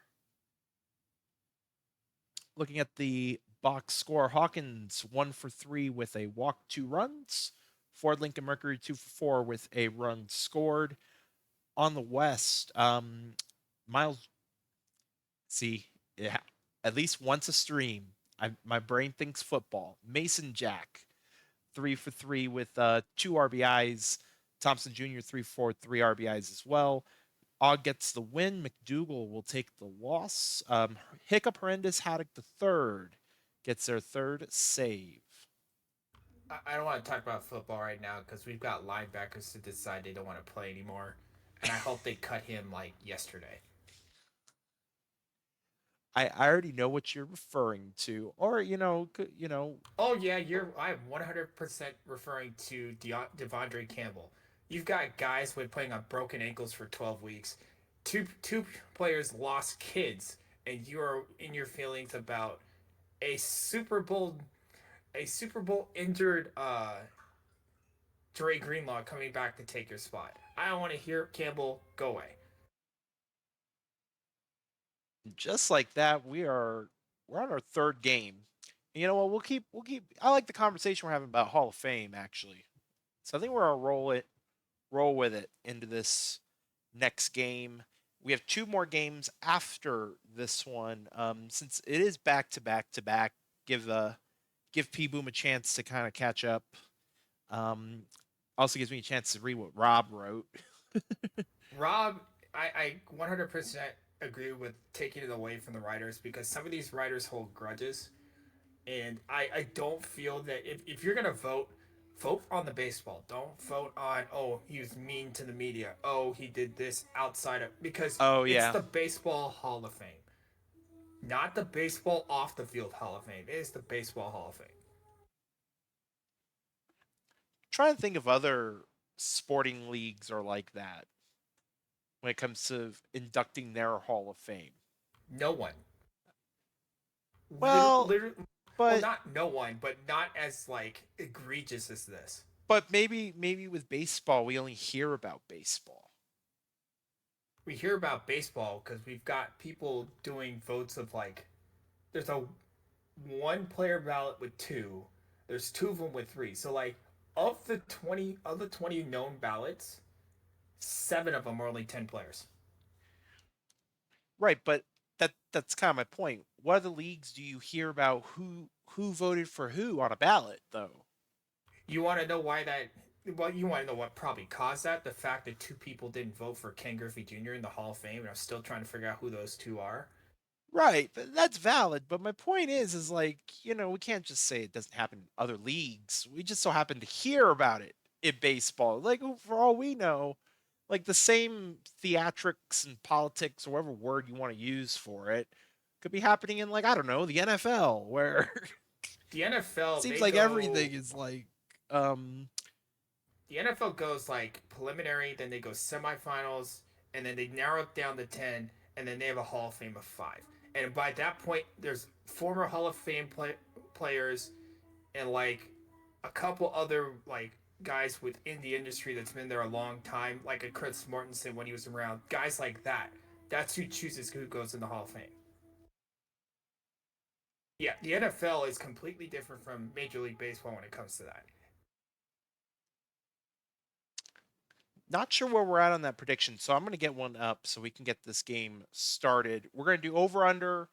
Looking at the box score, Hawkins 1 for 3 with a walk, 2 runs. Ford Lincoln Mercury 2 for 4 with a run scored. On the West, Miles, see, yeah, at least once a stream, My brain thinks football. Mason Jack, 3 for 3 with 2 RBIs. Thompson Jr. 3 for 3 RBIs as well. Og gets the win. McDougal will take the loss. Hiccup Horrendous Haddock the third gets their third save. I don't want to talk about football right now because we've got linebackers to decide they don't want to play anymore, and I hope they cut him like yesterday. I already know what you're referring to, or Oh yeah, I'm 100% referring to Devondre Campbell. You've got guys with playing on broken ankles for 12 weeks. Two players lost kids, and you are in your feelings about a Super Bowl a Super Bowl injured Dre Greenlaw coming back to take your spot. I don't want to hear Campbell go away. just like that, we're on our third game. And you know what? We'll keep. I like the conversation we're having about Hall of Fame actually. So I think we're gonna roll with it into this next game. We have two more games after this one. Since it is back to back to back, give P Boom a chance to kind of catch up. Um, Also gives me a chance to read what Rob wrote. Rob, I 100% agree with taking it away from the writers because some of these writers hold grudges. And I don't feel that if you're going to vote, vote on the baseball. Don't vote on, oh, he was mean to the media. Oh, he did this outside of. Because Oh it's yeah, the Baseball Hall of Fame. Not the Baseball Off the Field Hall of Fame. It is the Baseball Hall of Fame. trying to think of other sporting leagues are like that when it comes to inducting their Hall of Fame. No one. Well, Literally, well, but not no one, but not as like egregious as this. maybe with baseball we only hear about baseball. We hear about baseball because we've got people doing votes of like there's a one player ballot with two. There's two of them with three. So like of the 20 known ballots, seven of them are only 10 players. Right, but that's kind of my point. What other leagues do you hear about who voted for who on a ballot though? You want to know why that? Well, you want to know what probably caused that? The fact that two people didn't vote for Ken Griffey Jr. in the Hall of Fame, and I'm still trying to figure out who those two are. Right, but that's valid. But my point is like, we can't just say it doesn't happen in other leagues. We just so happen to hear about it in baseball. Like, for all we know, like the same theatrics and politics, or whatever word you want to use for it, could be happening in, like, I don't know, the NFL, where The NFL, seems they like everything go. is like, um, The NFL goes like preliminary, then they go semifinals, and then they narrow it down to 10, and then they have a Hall of Fame of five. And by that point, there's former Hall of Fame players and like a couple other like guys within the industry that's been there a long time, like a Chris Mortensen when he was around, guys like that. That's who chooses who goes in the Hall of Fame. Yeah, the NFL is completely different from Major League Baseball when it comes to that. not sure where we're at on that prediction. So I'm going to get one up so we can get this game started. We're going to do over under zero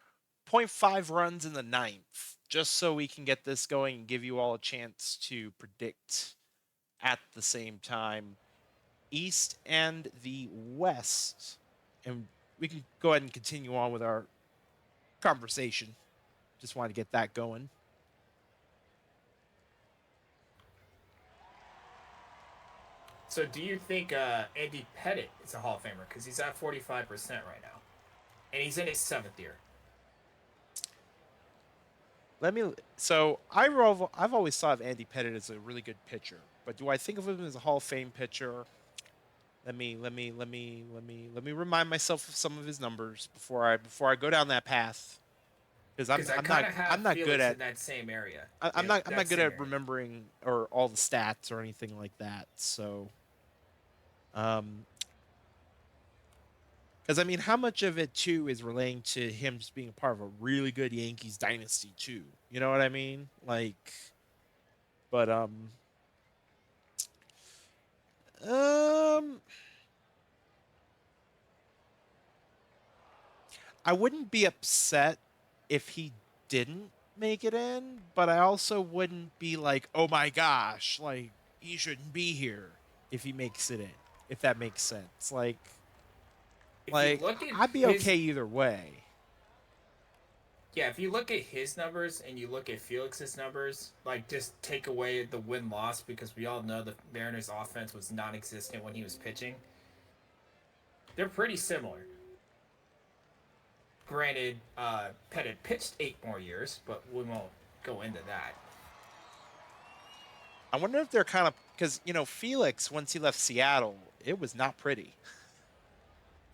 point 0.5 runs in the ninth, just so we can get this going and give you all a chance to predict at the same time, East and the West. And we can go ahead and continue on with our conversation. Just wanted to get that going. So, do you think Andy Pettit is a Hall of Famer? Because he's at 45% right now, and he's in his seventh year. Let me. I've always thought of Andy Pettit as a really good pitcher, but do I think of him as a Hall of Fame pitcher? Let me remind myself of some of his numbers before I go down that path, because Because I kind of have I'm not good Felix at in that same area. I'm That not good same at area. remembering or all the stats or anything like that. So, um, because I mean, how much of it too is relating to him just being a part of a really good Yankees dynasty too? You know what I mean? Like, but um, I wouldn't be upset if he didn't. make it in, but I also wouldn't be like, oh my gosh, like he shouldn't be here if he makes it in. If that makes sense, If you like look at I'd be his okay either way. Yeah, if you look at his numbers and you look at Felix's numbers, like just take away the win loss because we all know the Mariners' offense was non existent when he was pitching, they're pretty similar. Granted, Pettit pitched 8 more years, but we won't go into that. I wonder if they're kind of because Felix once he left Seattle, it was not pretty.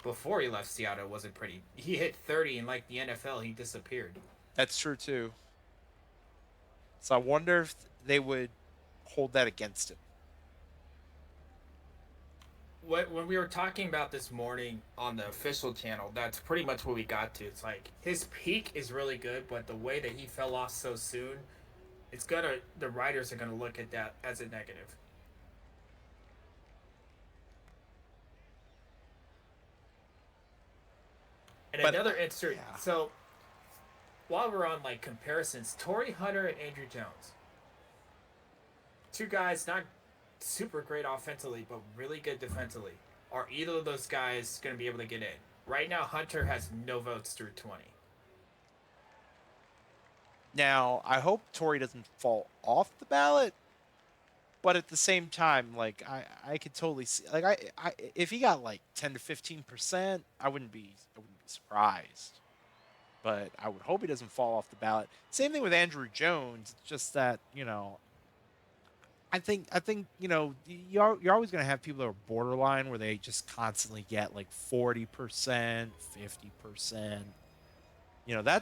Before he left Seattle, it wasn't pretty. He hit 30, and like the NFL, he disappeared. That's true too. So I wonder if they would hold that against him. When we were talking about this morning on the official channel, that's pretty much what we got to. It's like his peak is really good, but the way that he fell off so soon, the writers are gonna look at that as a negative. And But another insert. yeah, So while we're on like comparisons, Torrey Hunter and Andrew Jones, two guys not super great offensively, but really good defensively. Are either of those guys going to be able to get in? Right now, Hunter has no votes through 20. now I hope Tory doesn't fall off the ballot, but at the same time, like I could totally see like I if he got like 10 to 15%, I wouldn't be surprised. But I would hope he doesn't fall off the ballot. Same thing with Andrew Jones. It's just that I think you're always going to have people that are borderline where they just constantly get like 40%, 50%.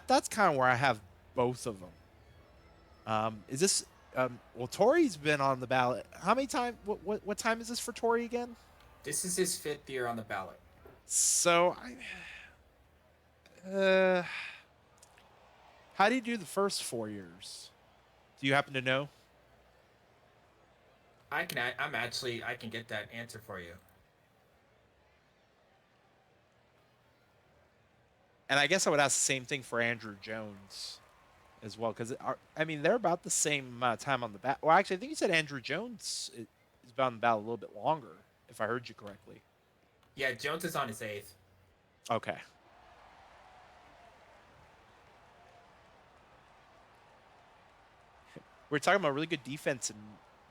That's kind of where I have both of them. Is this well, Tory's been on the ballot. How many times? What time is this for Tory again? This is his 5th year on the ballot. So uh, how do you do the first 4 years? Do you happen to know? I can get that answer for you. And I guess I would ask the same thing for Andrew Jones as well, because I mean they're about the same amount of time on the bat. Well, actually, I think you said Andrew Jones is been on the ballot a little bit longer, if I heard you correctly. Yeah, Jones is on his 8th. Okay. We're talking about really good defense and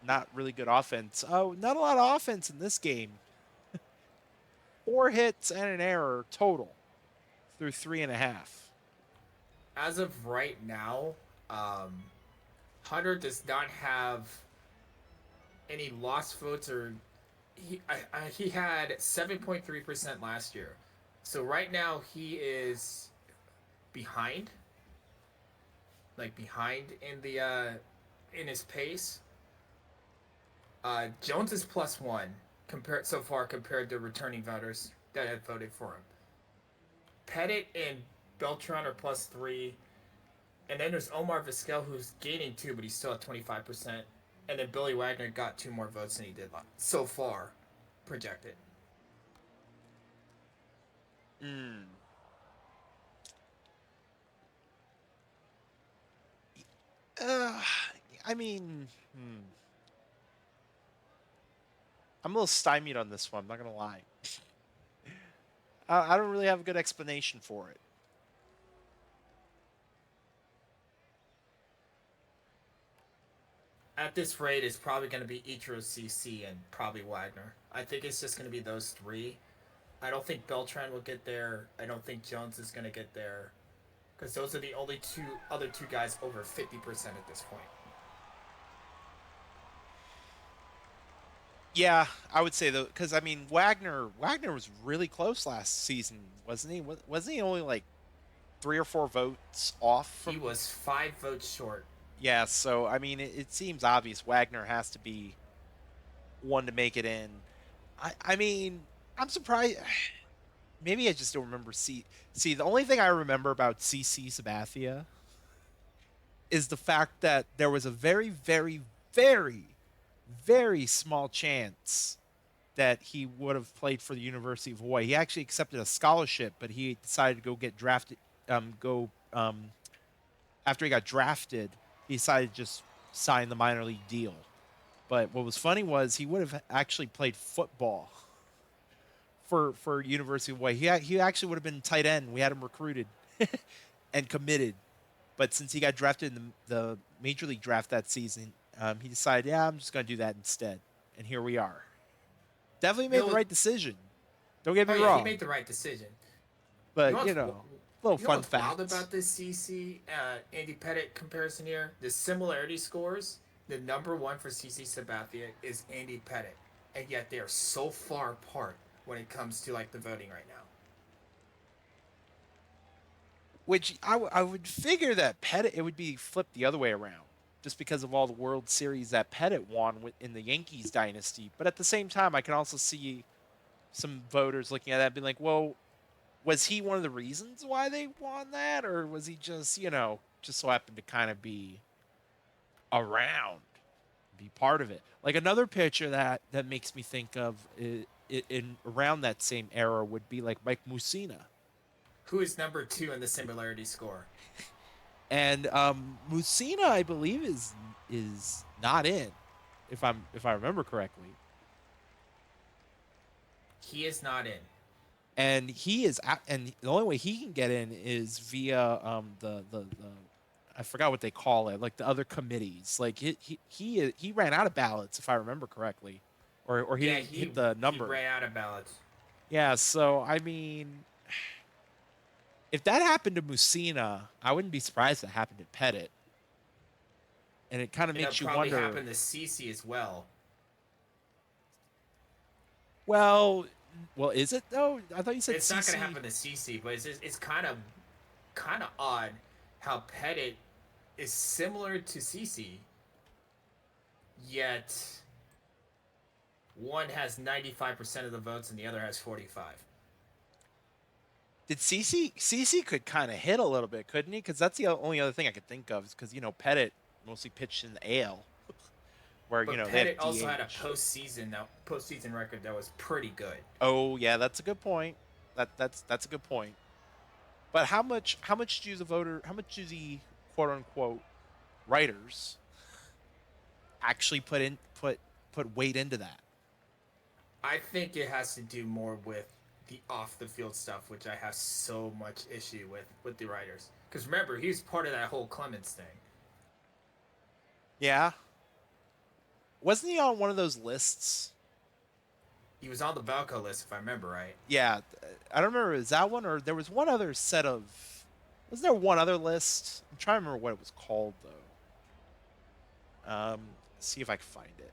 not really good offense. Oh, not a lot of offense in this game. 4 hits and an error total through 3.5. As of right now, um, Hunter does not have any lost votes or he had 7.3% last year. So right now he is behind, like behind in the in his pace. Jones is +1 compared so far compared to returning voters that have voted for him. Pettit and Beltran are +3, and then there's Omar Vizquel who's gaining 2, but he's still at 25%. And then Billy Wagner got 2 more votes than he did so far, projected. Mm. Uh, I mean, I'm a little stymied on this one. I'm not gonna lie. I don't really have a good explanation for it. At this rate, it's probably going to be Ichiro CC and probably Wagner. I think it's just going to be those three. I don't think Beltran will get there. I don't think Jones is going to get there. Because those are the only other two guys over 50% at this point. Yeah, I would say though, because I mean Wagner was really close last season, wasn't he? Wasn't he only like 3 or 4 votes off He from? was 5 votes short. Yeah, so I mean it seems obvious Wagner has to be one to make it in. I mean I'm surprised. Maybe I just don't remember. See, the only thing I remember about CC Sabathia is the fact that there was a very, very, very, very small chance that he would have played for the University of Hawaii. He actually accepted a scholarship, but he decided to go get drafted, go after he got drafted, he decided to just sign the minor league deal. But what was funny was he would have actually played football for University of Hawaii. He actually would have been tight end. We had him recruited and committed. But since he got drafted in the major league draft that season, he decided, yeah, I'm just going to do that instead. And here we are. Definitely You made the know, right decision. Don't get oh me yeah, he wrong. made the right decision. You know But, what's little you know fun what's wild facts. about this CC Andy Pettit comparison here? The similarity scores. The number one for CC Sabathia is Andy Pettit, and yet they are so far apart when it comes to like the voting right now. Which I would figure that Pettit, it would be flipped the other way around, just because of all the World Series that Pettit won in the Yankees dynasty. But at the same time, I can also see some voters looking at that and being like, well, was he one of the reasons why they won that? Or was he just, just so happened to kind of be around, be part of it? Like another pitcher that makes me think of in around that same era would be like Mike Mussina. Who is number two in the similarity score? And Mussina, I believe, is not in, if I remember correctly. He is not in. And and the only way he can get in is via the I forgot what they call it, like the other committees. Like he ran out of ballots, if I remember correctly, or he Yeah, didn't hit the he number. ran out of ballots. Yeah, so I mean, if that happened to Mussina, I wouldn't be surprised if it happened to Pettit. And it kind of And that makes you probably wonder. happened to CC as well. Well, is it though? I thought you said It's not going to CC. happen to CC, but it's kind of odd how Pettit is similar to CC, yet one has 95% of the votes and the other has 45. Did CC could kind of hit a little bit, couldn't he? Because that's the only other thing I could think of, is because Pettit mostly pitched in the AL, where But they have Pettit also had a DH. postseason record that was pretty good. Oh yeah, that's a good point. That's a good point. But how much do the voter how much do the quote unquote writers actually put weight into that? I think it has to do more with the off the field stuff, which I have so much issue with the writers. Because remember, he was part of that whole Clemens thing. Yeah, wasn't he on one of those lists? He was on the Balco list, if I remember right. Yeah, I don't remember. Is that one, or there was one other set of? Wasn't there one other list? I'm trying to remember what it was called though. See if I can find it,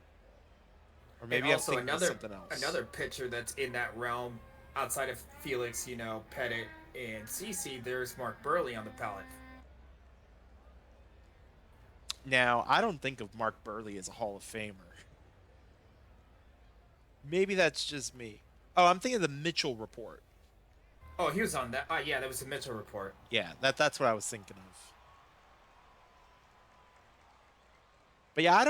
or And maybe I'm also thinking of something else. another pitcher that's in that realm outside of Felix, Pettit and CC. There's Mark Burley on the ballot. Now, I don't think of Mark Burley as a Hall of Famer. Maybe that's just me. Oh, I'm thinking of the Mitchell report. Oh, he was on that. Yeah, that was the Mitchell report. Yeah, that's what I was thinking of. But yeah, I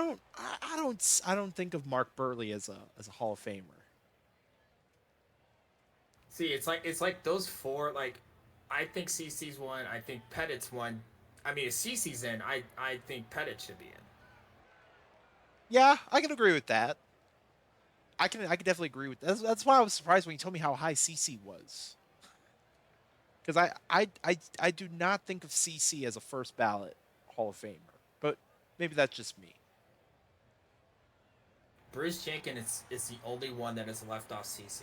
don't think of Mark Burley as a Hall of Famer. See, it's like those four. Like, I think CC's one. I think Pettit's one. I mean, if CC's in, I think Pettit should be in. Yeah, I can agree with that. I can definitely agree with that. That's why I was surprised when you told me how high CC was. Because I do not think of CC as a first ballot Hall of Famer. But maybe that's just me. Bruce Jenkins is the only one that is left off CC.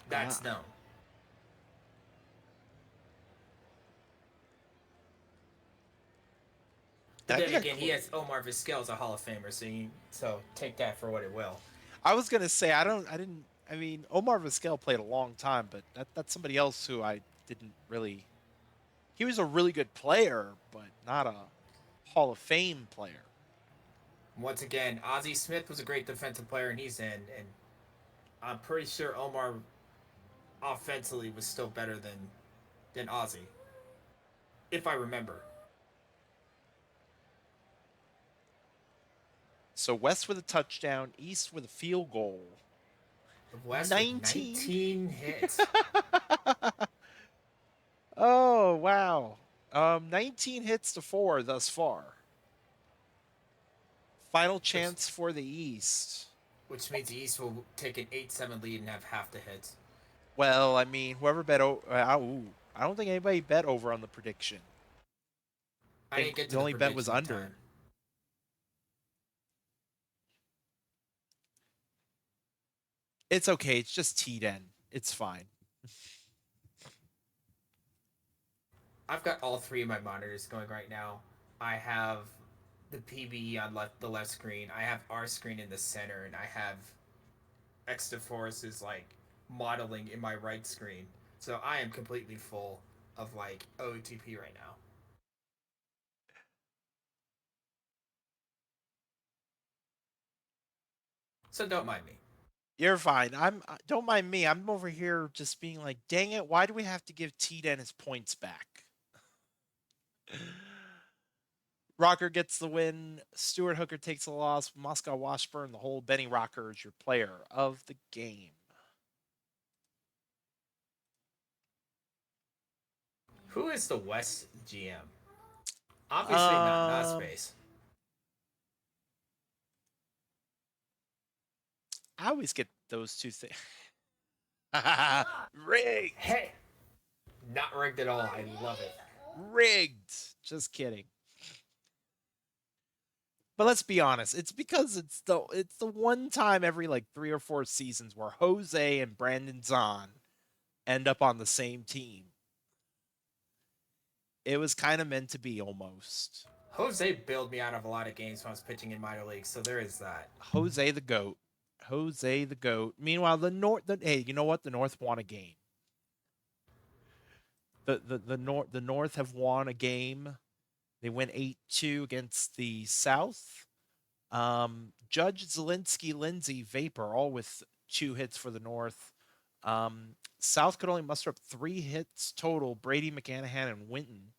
That's Ah, known. But I then think I again, he could. has Omar Vizquel as a Hall of Famer, so take that for what it will. I was gonna say I don't. I didn't. I mean, Omar Vizquel played a long time, but that's somebody else who I didn't really. He was a really good player, but not a Hall of Fame player. Once again, Ozzie Smith was a great defensive player, and he's in. And I'm pretty sure Omar offensively was still better than Ozzie, if I remember. So West with a touchdown, East with a field goal. West with 19. 19 hits. Oh, wow. 19 hits to 4 thus far. Final which chance for the East. which means the East will take an 8-7 lead and have half the hits. Well, I mean, whoever bet, I don't think anybody bet over on the prediction. I I didn't think get to the the only bet was prediction in time. under. It's okay. It's just T10. It's fine. I've got all three of my monitors going right now. I have the PBE on the left screen. I have our screen in the center, and I have is like modeling in my right screen. So I am completely full of like OTP right now. So don't mind me. You're fine. Don't mind me. I'm over here just being like, dang it, why do we have to give T10 his points back? Rocker gets the win. Stuart Hooker takes the loss. Moscow Washburn, the whole Benny Rocker is your player of the game. Who is the West GM? Obviously not Um, nasbase. I always get those two things. Rigged. Hey, not rigged at all. I love it. Rigged. Just kidding. But let's be honest, it's because it's the one time every like 3 or 4 seasons where Jose and Brandon Zahn end up on the same team. It was kind of meant to be almost. Jose bailed me out of a lot of games when I was pitching in minor leagues, so there is that. Jose the goat. Jose the goat. Meanwhile, the North. Hey, you know what? The North won a game. The North have won a game. They went 8-2 against the South. Judge Zelinsky, Lindsay, Vapor, all with 2 hits for the North. South could only muster up 3 hits total. Brady, McCanahan, and Winton.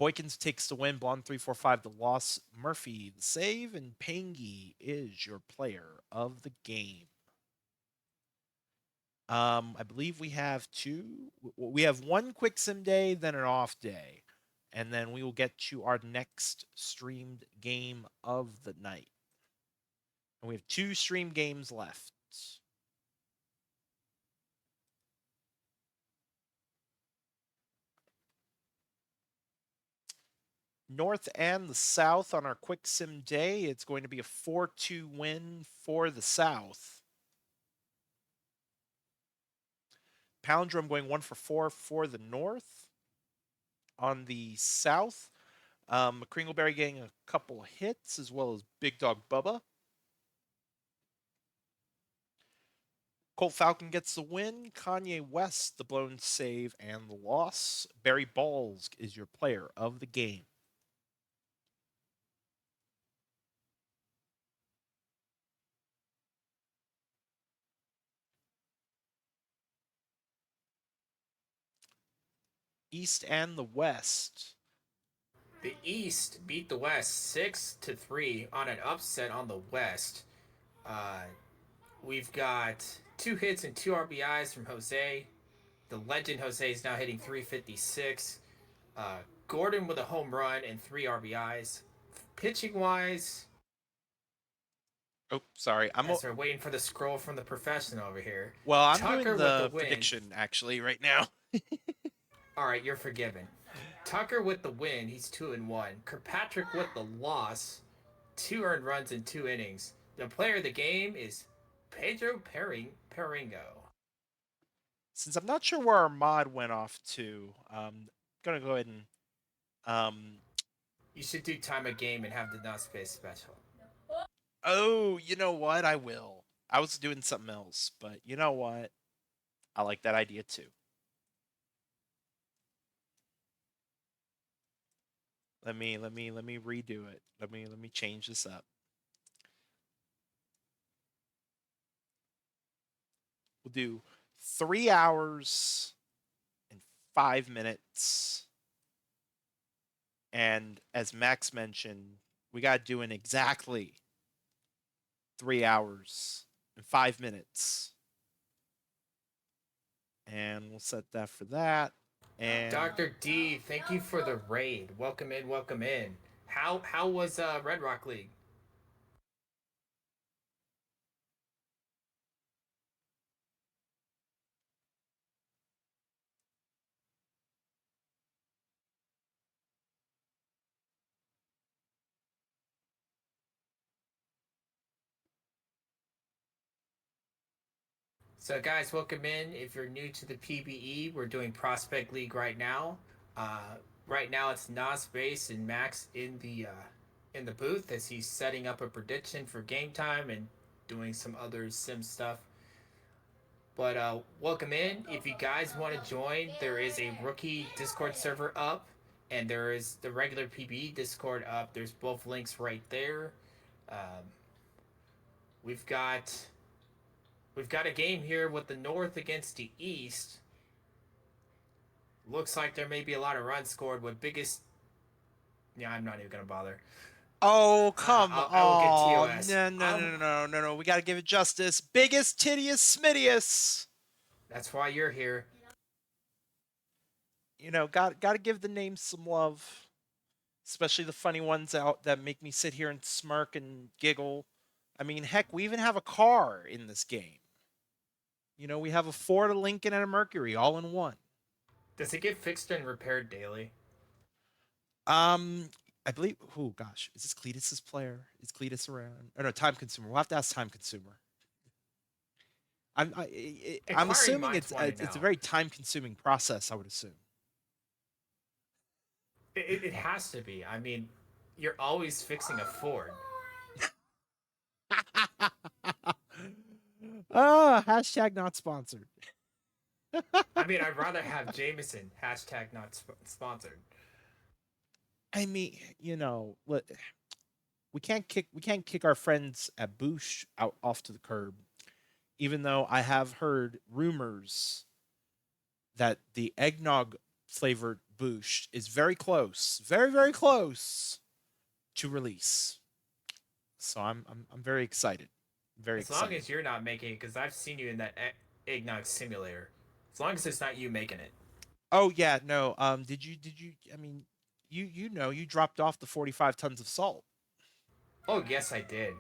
Boykins takes the win. Blonde 3-4-5 the loss. Murphy the save, and Pangy is your player of the game. I believe we have two. We have one quick sim day, then an off day, and then we will get to our next streamed game of the night. And we have 2 stream games left. North and the South on our quick sim day. It's going to be a 4-2 win for the South. Palindrome going 1-for-4 for the North. On the South, Kringleberry getting a couple hits, as well as Big Dog Bubba. Colt Falcon gets the win. Kanye West, the blown save and the loss. Barry Balls is your player of the game. East and the West. The East beat the West 6-3 on an upset on the West. Uh, we've got 2 hits and 2 RBIs from Jose. The legend Jose is now hitting 356. Gordon with a home run and 3 RBIs. Pitching wise, Oh, sorry. as we're waiting for the scroll from the professional over here. I'm doing Tucker with the the win. prediction actually right now. All right, you're forgiven. Tucker with the win, he's 2-1. Kirkpatrick with the loss, 2 earned runs in 2 innings. The player of the game is Pedro Peringo. Since I'm not sure where our mod went off to, I'm gonna go ahead and You should do time of game and have the not space special. oh, you know what? I will. I was doing something else, but you know what? I like that idea too. Let me redo it. Let me change this up. We'll do 3 hours and 5 minutes. And as Max mentioned, we got to do in exactly 3 hours and 5 minutes. And we'll set that for that. And Dr. D, thank you for the raid. Welcome in, welcome in. How was Red Rock League? So guys, welcome in. If you're new to the PBE, we're doing Prospect League right now. Right now it's nasbase and Max in the booth as he's setting up a prediction for game time and doing some other sim stuff. But welcome in. If you guys want to join, there is a rookie Discord server up, and there is the regular PBE Discord up. There's both links right there. Um, we've got we've got a game here with the North against the East. Looks like there may be a lot of runs scored. With biggest, yeah, I'm not even gonna bother. oh, come I will get on. TOS. No, no, no, no, no, no, no. We got to give it justice. Biggest, tittiest, smittiest. That's why you're here. Got to give the names some love, especially the funny ones out that make me sit here and smirk and giggle. I mean, heck, we even have a car in this game. We have a Ford, a Lincoln, and a Mercury all in one. Does it get fixed and repaired daily? Um, I believe. Oh gosh, is this Cletus's player? Is Cletus around? Oh no, Time Consumer. We'll have to ask Time Consumer. I'm Inquiring assuming minds want to it's a know. very time consuming process. I would assume. It has to be. I mean, you're always fixing a Ford. Hashtag not sponsored. I mean, I'd rather have Jameson. Hashtag not sponsored. I mean, we can't kick our friends at Boosh out off to the curb. Even though I have heard rumors that the eggnog flavored Boosh is very close, very very close to release. So I'm very excited, very As long excited. as you're not making it, because I've seen you in that eggnog simulator. As long as it's not you making it. Oh yeah, no. Did you? I mean, you dropped off the 45 tons of salt. Oh, yes, I did.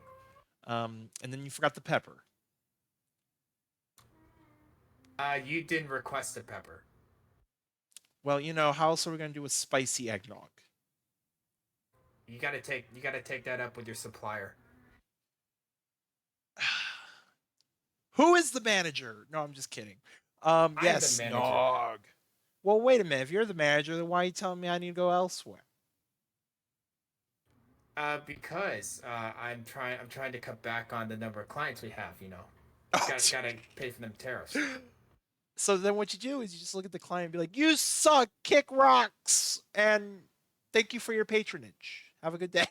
And then you forgot the pepper. You didn't request the pepper. Well, how else are we gonna do a spicy eggnog? You gotta take that up with your supplier. Who is the manager? No, I'm just kidding. I'm the Yes, manager. Nog. Well, wait a minute. If you're the manager, then why are you telling me I need to go elsewhere? Because I'm trying to cut back on the number of clients we have. You know, Oh, gotta pay for them tariffs. so then what you do is you just look at the client and be like, "You suck, kick rocks, and thank you for your patronage. Have a good day."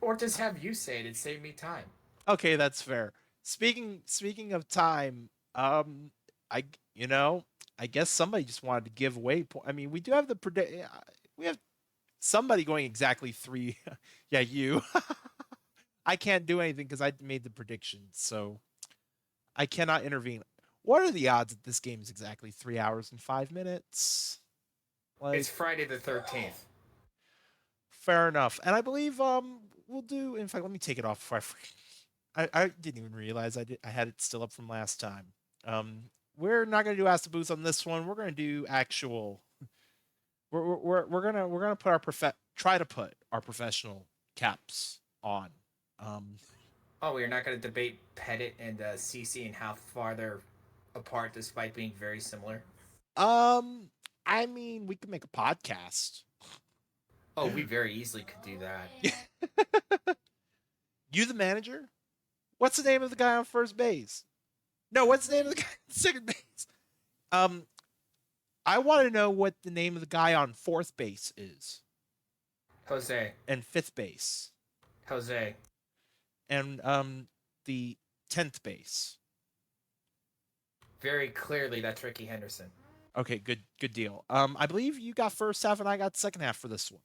Or just have you say it and save me time. Okay, that's fair. Speaking of time, I you know I guess somebody just wanted to give away. I mean, we do have we have somebody going exactly three. Yeah, you. I can't do anything because I made the prediction, so I cannot intervene. What are the odds that this game is exactly 3 hours and 5 minutes? It's Like, Friday the 13th. fair enough. And I believe we'll do. In fact, let me take it off before I forget. I didn't even realize I had it still up from last time. We're not gonna do Ask the Booth on this one. We're gonna do actual. We're gonna put try to put our professional caps on. Um, Oh, we're not gonna debate Pettit and CC and how far they're apart despite being very similar. um, I mean, we could make a podcast. Oh, we very easily could do that. You the manager? What's the name of the guy on first base? No, what's the name of the guy on second base? Um, I want to know what the name of the guy on fourth base is, Jose. and fifth base, Jose. and the 10th base. Very clearly, that's Ricky Henderson. Okay, good deal. I believe you got first half and I got second half for this one.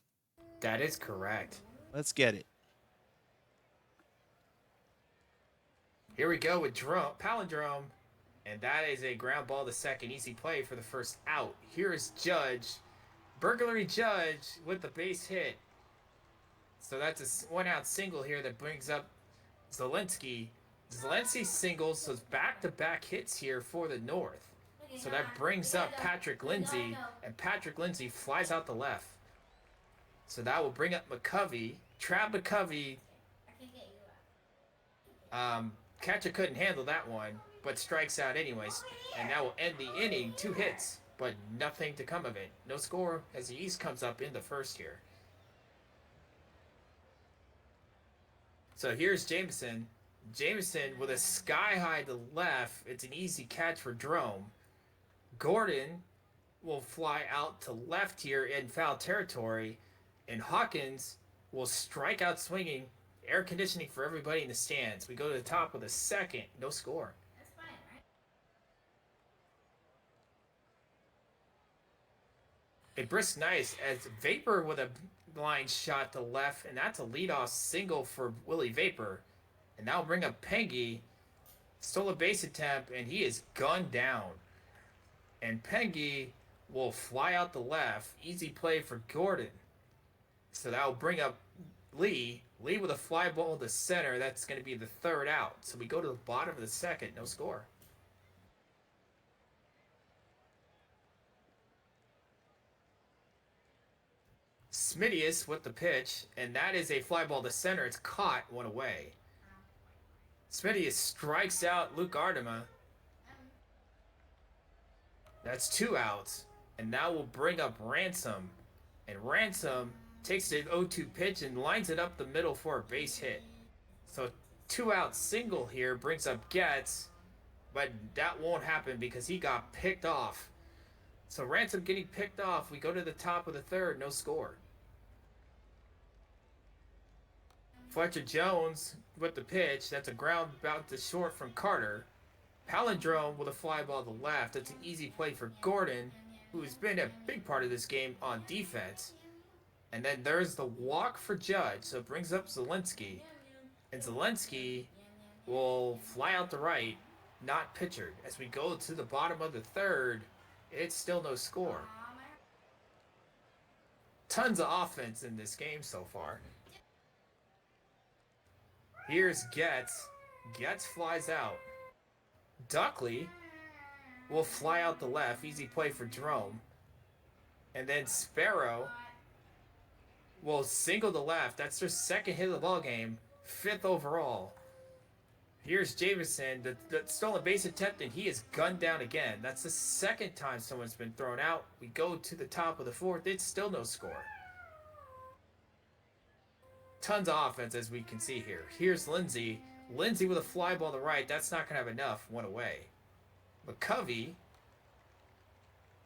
That is correct. Let's get it. Here we go with palindrome, And that is a ground ball to second. Easy play for the first out. Here is Judge. Burglary Judge with the base hit. So that's a 1-out single here that brings up Zelensky. Zelensky singles, so it's back-to-back hits here for the North. So that brings up Patrick Lindsay, and Patrick Lindsay flies out the left. So that will bring up McCovey. Trav McCovey. Catcher couldn't handle that one, but strikes out anyways. And that will end the inning. 2 hits, but nothing to come of it. No score as the East comes up in the first here. So here's Jameson. Jameson with a sky high to left. It's an easy catch for Drome. Gordon will fly out to left here in foul territory. And Hawkins will strike out swinging. Air conditioning for everybody in the stands. We go to the top with a second. No score. That's fine, right? A brisk nice as Vapor with a line shot to left. And that's a leadoff single for Willie Vapor. And now bring up Pengy. Stole a base attempt, and he is gunned down. And Pengy will fly out the left. Easy play for Gordon. So that will bring up Lee. Lee with a fly ball to center. That's going to be the third out. So we go to the bottom of the second. No score. Smidius with the pitch. And that is a fly ball to center. It's caught. 1 away. Smidius strikes out Luke Ardema. That's 2 outs. And now we'll bring up Ransom. And Ransom takes the 0-2 pitch and lines it up the middle for a base hit. So 2-out single here brings up Getz. But that won't happen because he got picked off. So Ransom getting picked off. We go to the top of the third. No score. Fletcher Jones with the pitch. That's a ground out to short from Carter. Palindrome with a fly ball to left. That's an easy play for Gordon, who's been a big part of this game on defense. And then there's the walk for Judge, so it brings up Zelensky. And Zelensky will fly out the right, not pitchered. As we go to the bottom of the third, it's still no score. Tons of offense in this game so far. Here's Getz. Getz flies out. Duckley will fly out the left. Easy play for Jerome. And then Sparrow will single the left. That's their second hit of the ball game. 5th overall. Here's Jameson. The stolen base attempt, and he is gunned down again. That's the second time someone's been thrown out. We go to the top of the 4th. It's still no score. Tons of offense, as we can see here. Here's Lindsay. Lindsay with a fly ball to right. That's not going to have enough. 1 away. McCovey.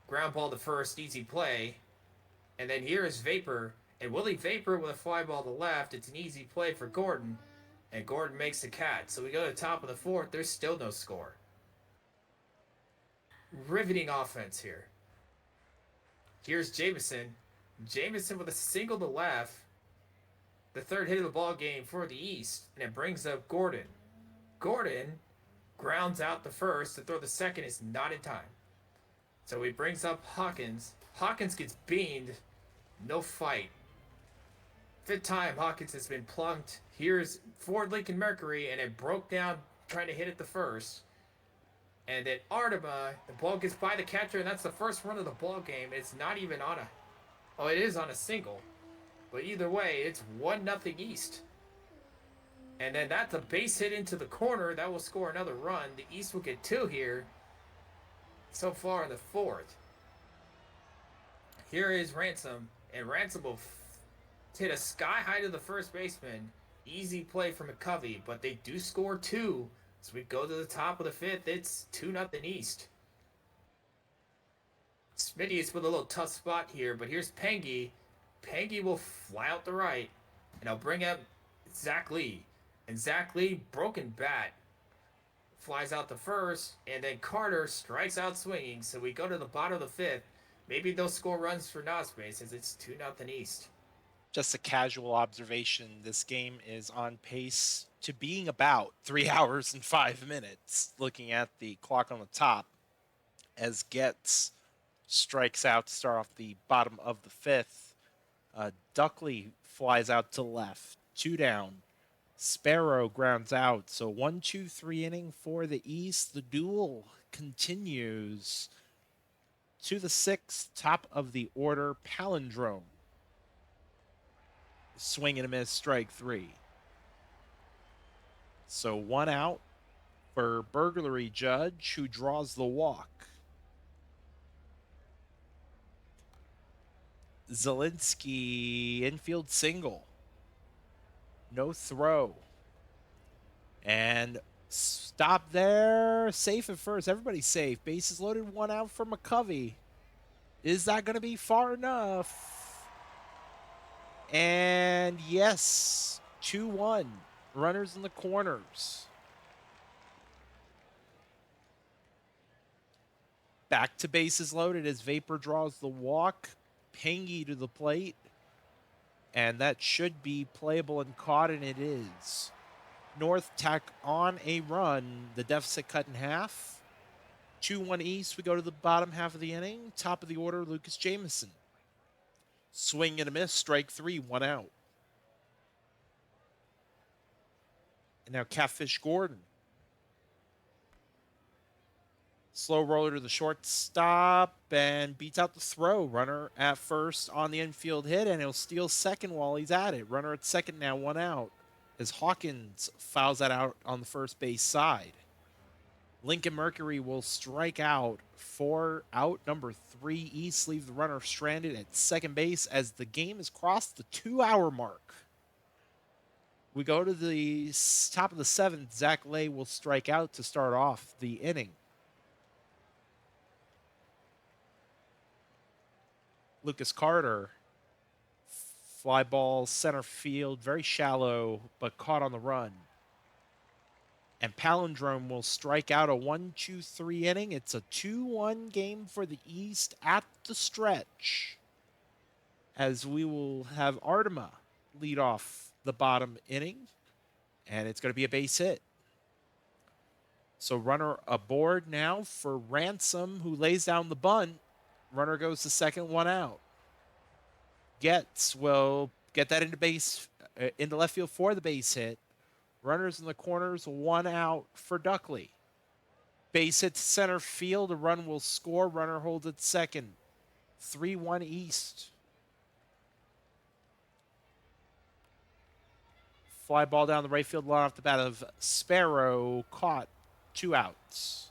Ground ball to first. Easy play. And then here is Vapor. And Willie Vapor with a fly ball to left. It's an easy play for Gordon. And Gordon makes the catch. So we go to the top of the 4th. There's still no score. Riveting offense here. Here's Jameson. Jameson with a single to left. The third hit of the ball game for the East. And it brings up Gordon. Gordon grounds out the first. To throw the second is not in time. So he brings up Hawkins. Hawkins gets beamed. No fight. 5th time Hawkins has been plunked. Here's Ford Lincoln Mercury, and it broke down trying to hit it the first. And then Ardema, the ball gets by the catcher, and that's the first run of the ball game. It's not even on a... Oh, it is on a single. But either way, it's 1-0 East. And then that's a base hit into the corner. That will score another run. The East will get 2 here. So far in the 4th. Here is Ransom. And Ransom will hit a sky high to the first baseman. Easy play for McCovey. But they do score 2. So we go to the top of the 5th. It's 2-0 East. Smitty is with a little tough spot here. But here's Pengy. Pengy will fly out the right. And I'll bring up Zach Lee. And Zach Lee, broken bat, flies out the first. And then Carter strikes out swinging. So we go to the bottom of the 5th. Maybe they'll score runs for nasbase as it's 2-0 East. Just a casual observation, this game is on pace to being about 3 hours and 5 minutes, looking at the clock on the top, as Getz strikes out to start off the bottom of the fifth. Duckley flies out to left, 2 down. Sparrow grounds out. So 1-2-3 inning for the East. The duel continues to the sixth, top of the order, Palindrome. Swing and a miss, strike 3. So 1 out for Burglary Judge, who draws the walk. Zielinski, infield single. No throw. And stop there. Safe at first. Everybody's safe. Bases loaded, 1 out for McCovey. Is that going to be far enough? And yes, 2-1. Runners in the corners. Back to bases loaded as Vapor draws the walk. Pangy to the plate. And that should be playable and caught, and it is. North tack on a run. The deficit cut in half. 2-1 East. We go to the bottom half of the inning. Top of the order, Lucas Jameson. Swing and a miss. Strike 3. 1 out. And now Catfish Gordon. Slow roller to the shortstop and beats out the throw. Runner at first on the infield hit, and he'll steal second while he's at it. Runner at second now, 1 out. As Hawkins fouls that out on the first base side. Lincoln Mercury will strike out. 4 out. Number 3 East leaves the runner stranded at second base as the game has crossed the 2-hour mark. We go to the top of the 7th. Zach Lay will strike out to start off the inning. Lucas Carter, fly ball center field, very shallow, but caught on the run. And Palindrome will strike out. A 1-2-3 inning. It's a 2-1 game for the East at the stretch, as we will have Artema lead off the bottom inning, and it's going to be a base hit. So runner aboard now for Ransom, who lays down the bunt. Runner goes to second, 1 out. Getz will get that into left field for the base hit. Runners in the corners, 1 out for Duckley. Base hit to center field. A run will score. Runner holds at second. 3-1 East. Fly ball down the right field line off the bat of Sparrow. Caught. 2 outs.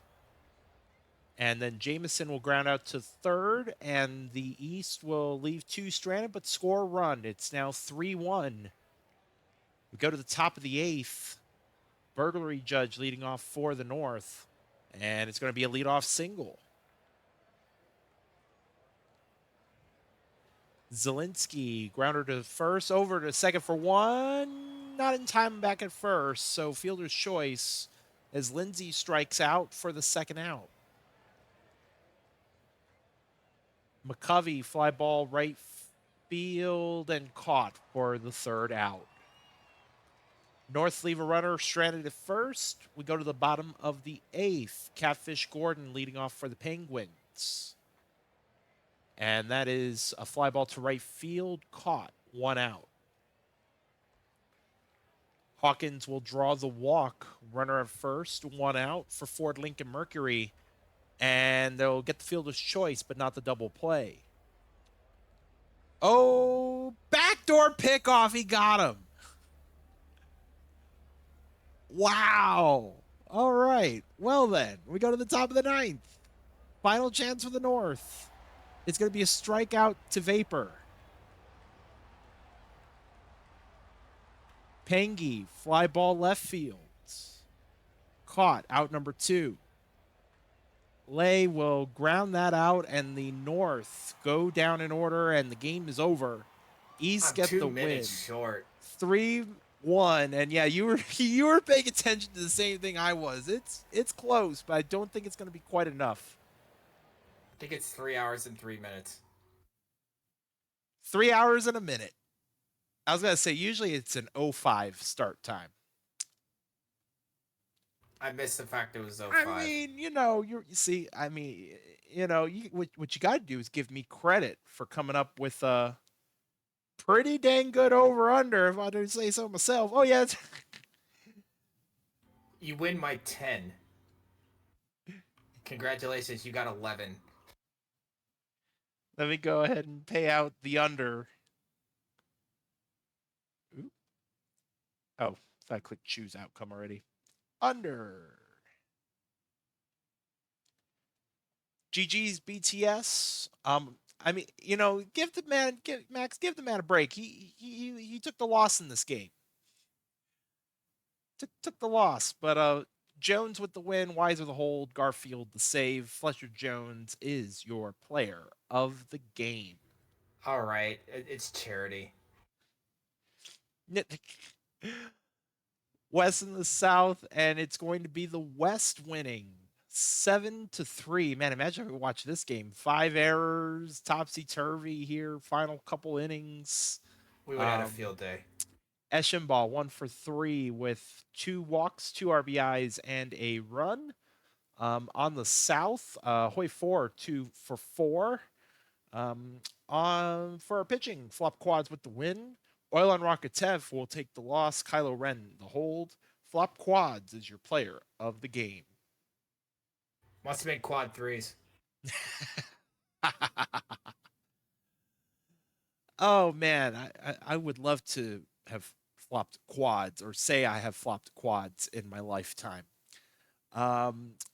And then Jameson will ground out to third, and the East will leave 2 stranded, but score a run. It's now 3-1. We go to the top of the 8th. Burglary Judge leading off for the North, and it's going to be a leadoff single. Zielinski, grounder to first, over to second for 1. Not in time back at first, so fielder's choice as Lindsay strikes out for the second out. McCovey, fly ball right field and caught for the third out. North leave a runner stranded at first. We go to the bottom of the 8th. Catfish Gordon leading off for the Penguins. And that is a fly ball to right field, caught, 1 out. Hawkins will draw the walk. Runner at first, 1 out for Ford Lincoln Mercury. And they'll get the fielder's choice, but not the double play. Oh, backdoor pickoff. He got him. Wow. All right. Well, then, we go to the top of the 9th. Final chance for the North. It's going to be a strikeout to Vapor. Pangy, fly ball left field. Caught, out number 2. Lay will ground that out, and the North go down in order, and the game is over. East get the 2 win. minutes short. 3-1, and yeah, you were paying attention to the same thing I was. It's close, but I don't think it's going to be quite enough. I think it's 3 hours and 3 minutes. 3 hours and a minute. I was gonna say usually it's an 05 start time. I missed the fact it was I 05. mean, you see, I mean, what you got to do is give me credit for coming up with a pretty dang good over under, if I do say so myself. Oh yeah, You win my 10. Congratulations, you got 11. let me go ahead and pay out the under. Ooh. Oh, I clicked choose outcome already. Under. GG's BTS. I mean, give the man, give the man a break. He took the loss in this game. Took the loss, but Jones with the win, Wise with the hold, Garfield the save. Fletcher Jones is your player of the game. All right, it's charity. West and the South, and it's going to be the West winning 7-3. Man, imagine if we watch this game. 5 errors, topsy turvy here, final couple innings. We would have had a Um, field day. Eschenball 1 for 3 with 2 walks, 2 RBIs, and a run. On the South, Hoy 2 for 4. Um, for our pitching, Flop Quads with the win. Oil on Rakatev will take the loss. Kylo Ren the hold. Flop Quads is your player of the game. Must have been quad threes. Oh man, I would love to have flopped quads or say I have flopped quads in my lifetime.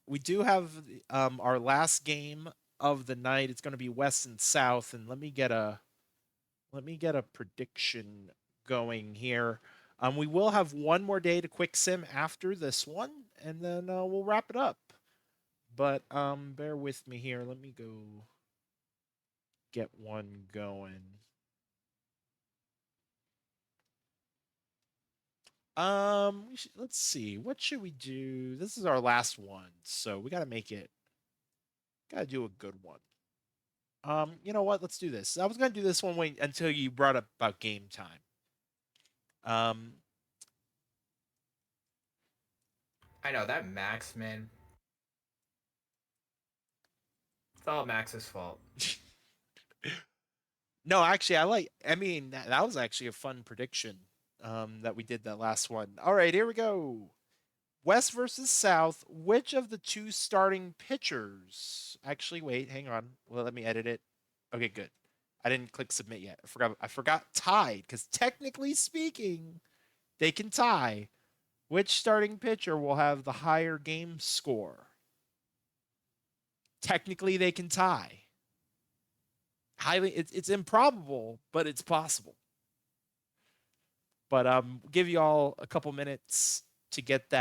We do have our last game of the night. It's going to be West and South, and let me get a prediction going here. We will have one more day to quick sim after this one, and then we'll wrap it up. But bear with me here. Let me go get one going. Let's see. What should we do? This is our last one, so we got to make it. Got to do a good one. You know what? Let's do this. I was gonna do this one wait until you brought up about game time. Um, I know that Max, man. It's all Max's fault. no, actually, I mean, that was actually a fun prediction. That we did that last one. All right, here we go. West versus South. Which of the two starting pitchers? Actually, wait, hang on. Well, let me edit it. Okay, good. I didn't click submit yet. I forgot tied because technically speaking, they can tie. Which starting pitcher will have the higher game score? Technically, they can tie. It's improbable, but it's possible. But give you all a couple minutes to get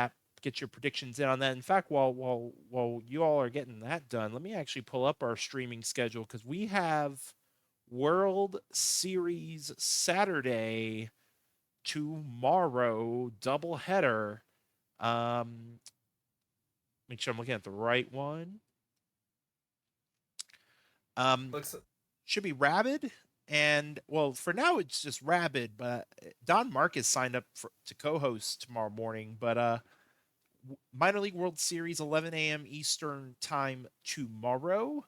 your predictions in on that. In fact, while you all are getting that done, let me actually pull up our streaming schedule because we have World Series Saturday tomorrow doubleheader. Make sure I'm looking at the right one. Um, Looks should be Rabid. And well, for now it's just Rabid, but Don Marcus signed up to co-host tomorrow morning. But minor league World Series 11 a.m. Eastern time tomorrow,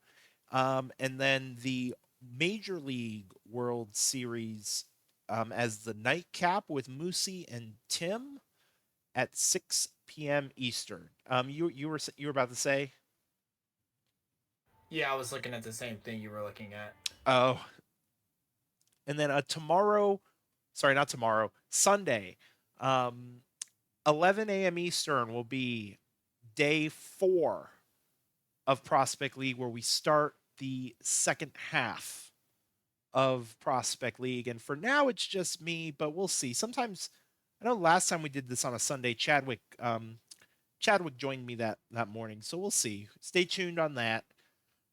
and then the Major League World Series as the nightcap with Moosey and Tim at 6 p.m. Eastern. You were about to say? yeah, I was looking at the same thing you were looking at. Oh, and then tomorrow, sorry, not tomorrow, Sunday, um, 11 a.m. Eastern will be day 4 of Prospect League, where we start the second half of Prospect League. And for now, it's just me, but we'll see. Sometimes, I know last time we did this on a Sunday, Chadwick joined me that morning, so we'll see. Stay tuned on that.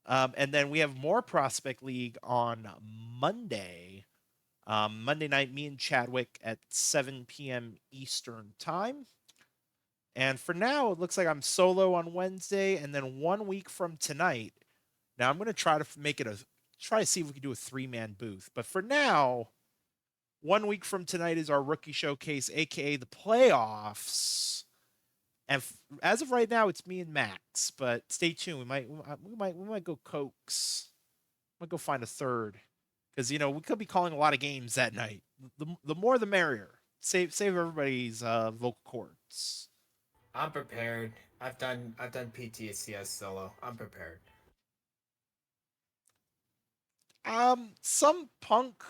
And then we have more Prospect League on Monday. Monday night, me and Chadwick at 7 p.m. Eastern time. And for now, it looks like I'm solo on Wednesday, and then 1 week from tonight. Now I'm going to try to make it try to see if we can do a 3-man booth. But for now, 1 week from tonight is our rookie showcase, aka the playoffs. And as of right now, it's me and Max. But stay tuned. We might go coax. Might go find a third, because we could be calling a lot of games that night. The more the merrier. Save everybody's vocal cords. I'm prepared. I've done PTSCS solo. I'm prepared. Some punk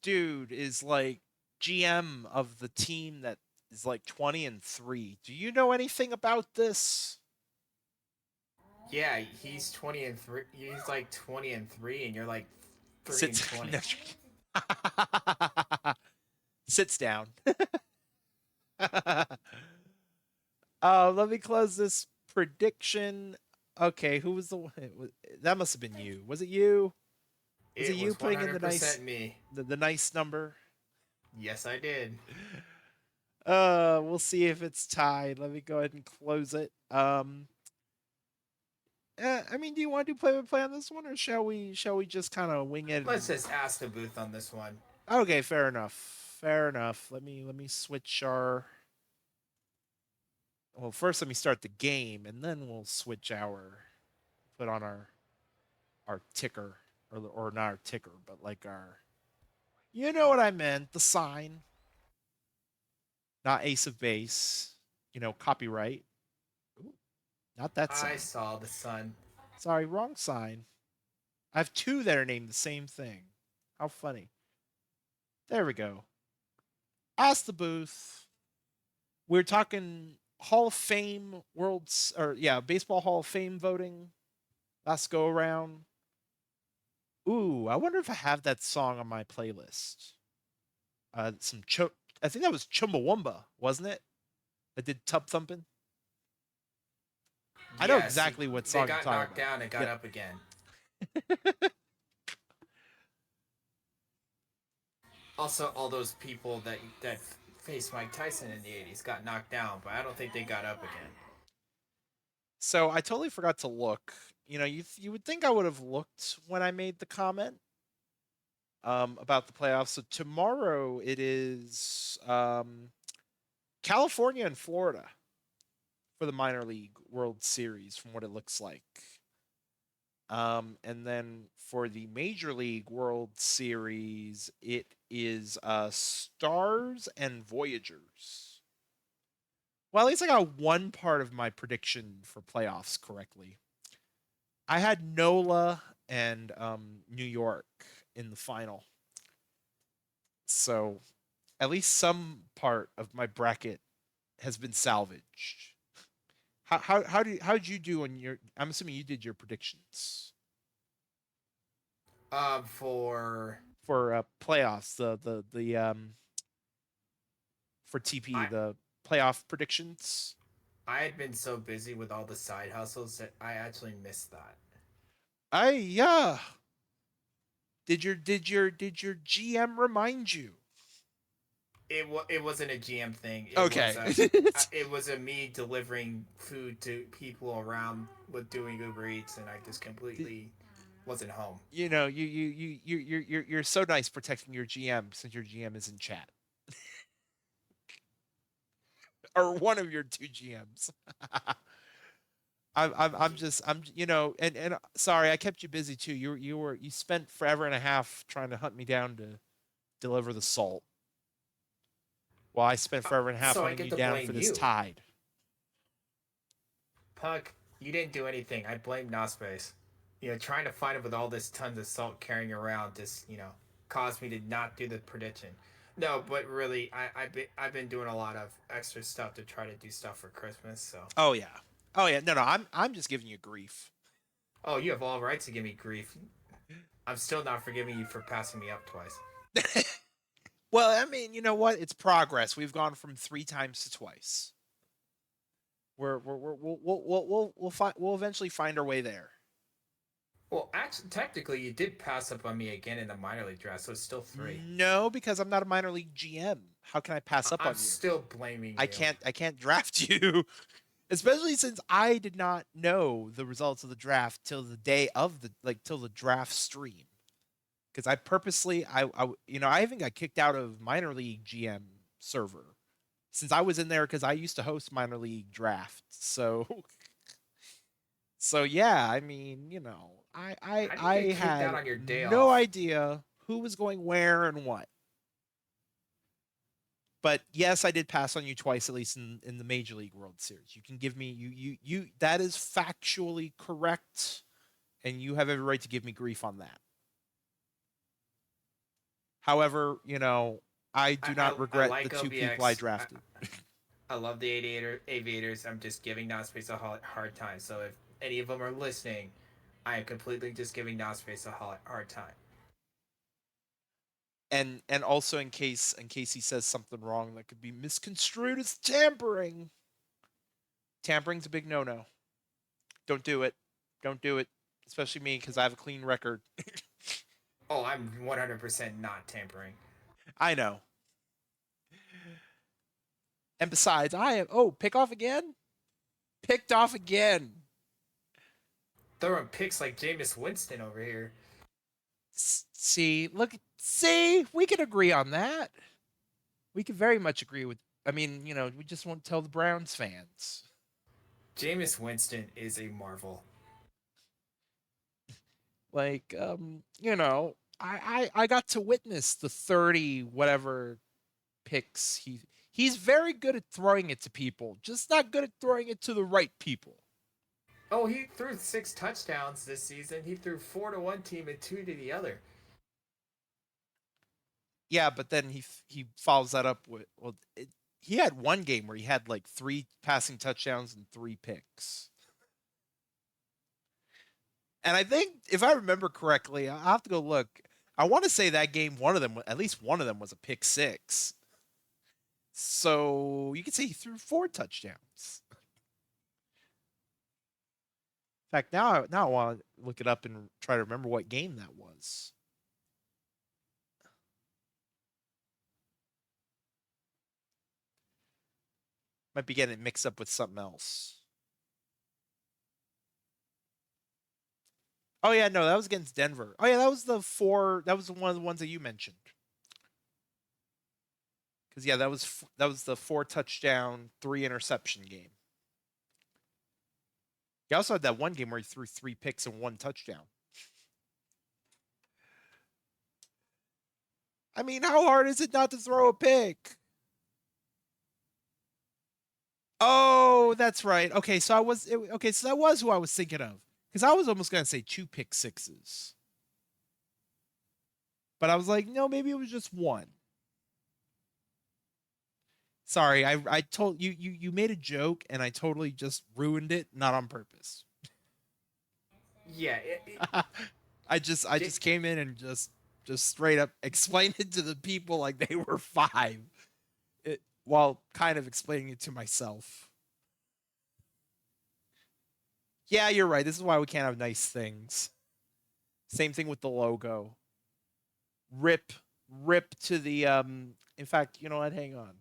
dude is like GM of the team that is like 20-3. Do you know anything about this? Yeah, he's 20-3. He's like 20-3, and you're like 3 and Sits 20. no. Sits down. Let me close this prediction. Okay, who was the one? That must have been you. Was it you? Was it It you was putting in the nice 100% me. the nice number? Yes, I did. We'll see if it's tied. Let me go ahead and close it. I mean, do you want to do play by play on this one, or shall we just kind of wing it? Let's just ask the booth on this one. Okay, fair enough. Fair enough. Let me switch our. Well, first let me start the game, and then we'll switch put on our ticker, or not our ticker, but like our. You know what I meant? The sign, not Ace of Base. Copyright. Ooh, not that I sign. saw the sun. Sorry, wrong sign. I have two that are named the same thing. How funny. There we go. Ask the booth. We're talking Hall of Fame worlds, or yeah, baseball Hall of Fame voting. Last go around. Ooh, I wonder if I have that song on my playlist. I think that was Chumbawamba, wasn't it? I did Tub Thumping. I know Yes, exactly what they song you're got talking knocked about. down and got Yeah. up again. Also, all those people that faced Mike Tyson in the '80s got knocked down, but I don't think they got up again. So I totally forgot to look. You would think I would have looked when I made the comment about the playoffs. So tomorrow it is California and Florida for the minor league World Series, from what it looks like. And then for the Major League World Series, it is Stars and Voyagers. Well, at least I got one part of my prediction for playoffs correctly. I had NOLA and New York in the final. So at least some part of my bracket has been salvaged. How did you do on your? I'm assuming you did your predictions For for playoffs. The for TP, I the playoff predictions. I had been so busy with all the side hustles that I actually missed that. I yeah. Did your GM remind you? It wasn't a GM thing. Okay. It was a me delivering food to people around with doing Uber Eats, and I just completely wasn't home. You're so nice protecting your GM, since your GM is in chat, or one of your two GMs. I'm sorry I kept you busy too. You spent forever and a half trying to hunt me down to deliver the salt, while I spent forever and a half So I hunting get you to down for blame this you, tide. Puck. You didn't do anything. I blame nasbase. Trying to find it with all this tons of salt carrying around just caused me to not do the prediction. No, but really, I've been doing a lot of extra stuff to try to do stuff for Christmas. So, Oh yeah, oh yeah. No, I'm just giving you grief. oh, you have all rights to give me grief. I'm still not forgiving you for passing me up twice. Well, I mean, you know what? It's progress. We've gone from 3 times to twice. We'll eventually find our way there. Well, actually, technically, you did pass up on me again in the minor league draft, so it's still three. No, because I'm not a minor league GM. How can I pass up I'm on you? still blaming I you. can't draft you, especially since I did not know the results of the draft till the day of till the draft stream. because I purposely I even got kicked out of minor league GM server since I was in there because I used to host minor league draft. So so yeah, I mean, How do you I get kicked out had on your day no off? idea who was going where and what. But yes, I did pass on you twice, at least in the Major League World Series. You can give me you that is factually correct, and you have every right to give me grief on that. However, I do not I regret the like two people I OBX. drafted. I love the aviators. I'm just giving Nospace a hard time. So if any of them are listening, I am completely just giving Nospace a hard time. And also in case he says something wrong that could be misconstrued as tampering. Tampering's a big no-no. Don't do it. Don't do it. Especially me because I have a clean record. Oh, I'm 100% not tampering. I know. And besides, I am pick off again? Picked off again. Throwing picks like Jameis Winston over here. See, we can agree on that. We can very much agree with. I mean, we just won't tell the Browns fans. Jameis Winston is a marvel. Like, I got to witness the 30 whatever picks he's very good at throwing it to people, just not good at throwing it to the right people. Oh, he threw 6 touchdowns this season. He threw 4 to one team and 2 to the other. Yeah, but then he follows that up with he had one game where he had like 3 passing touchdowns and 3 picks. And I think if I remember correctly, I'll have to go look. I want to say that game, one of them, at least one of them, was a pick six. So you could say he threw 4 touchdowns. In fact, now I want to look it up and try to remember what game that was. Might be getting it mixed up with something else. Oh yeah, no, that was against Denver. Oh yeah, that was the four. That was one of the ones that you mentioned. Because yeah, that was the 4 touchdown, 3 interception game. He also had that one game where he threw 3 picks and 1 touchdown. I mean, how hard is it not to throw a pick? Oh, that's right. Okay, so so that was who I was thinking of. Because I was almost gonna say 2 pick sixes. But I was like, no, maybe it was just one. Sorry, I told you made a joke and I totally just ruined it, not on purpose. Yeah, I just came in and just straight up explained it to the people like they were five, while kind of explaining it to myself. Yeah, you're right. This is why we can't have nice things. Same thing with the logo. Rip, rip to the. In fact, you know what? Hang on.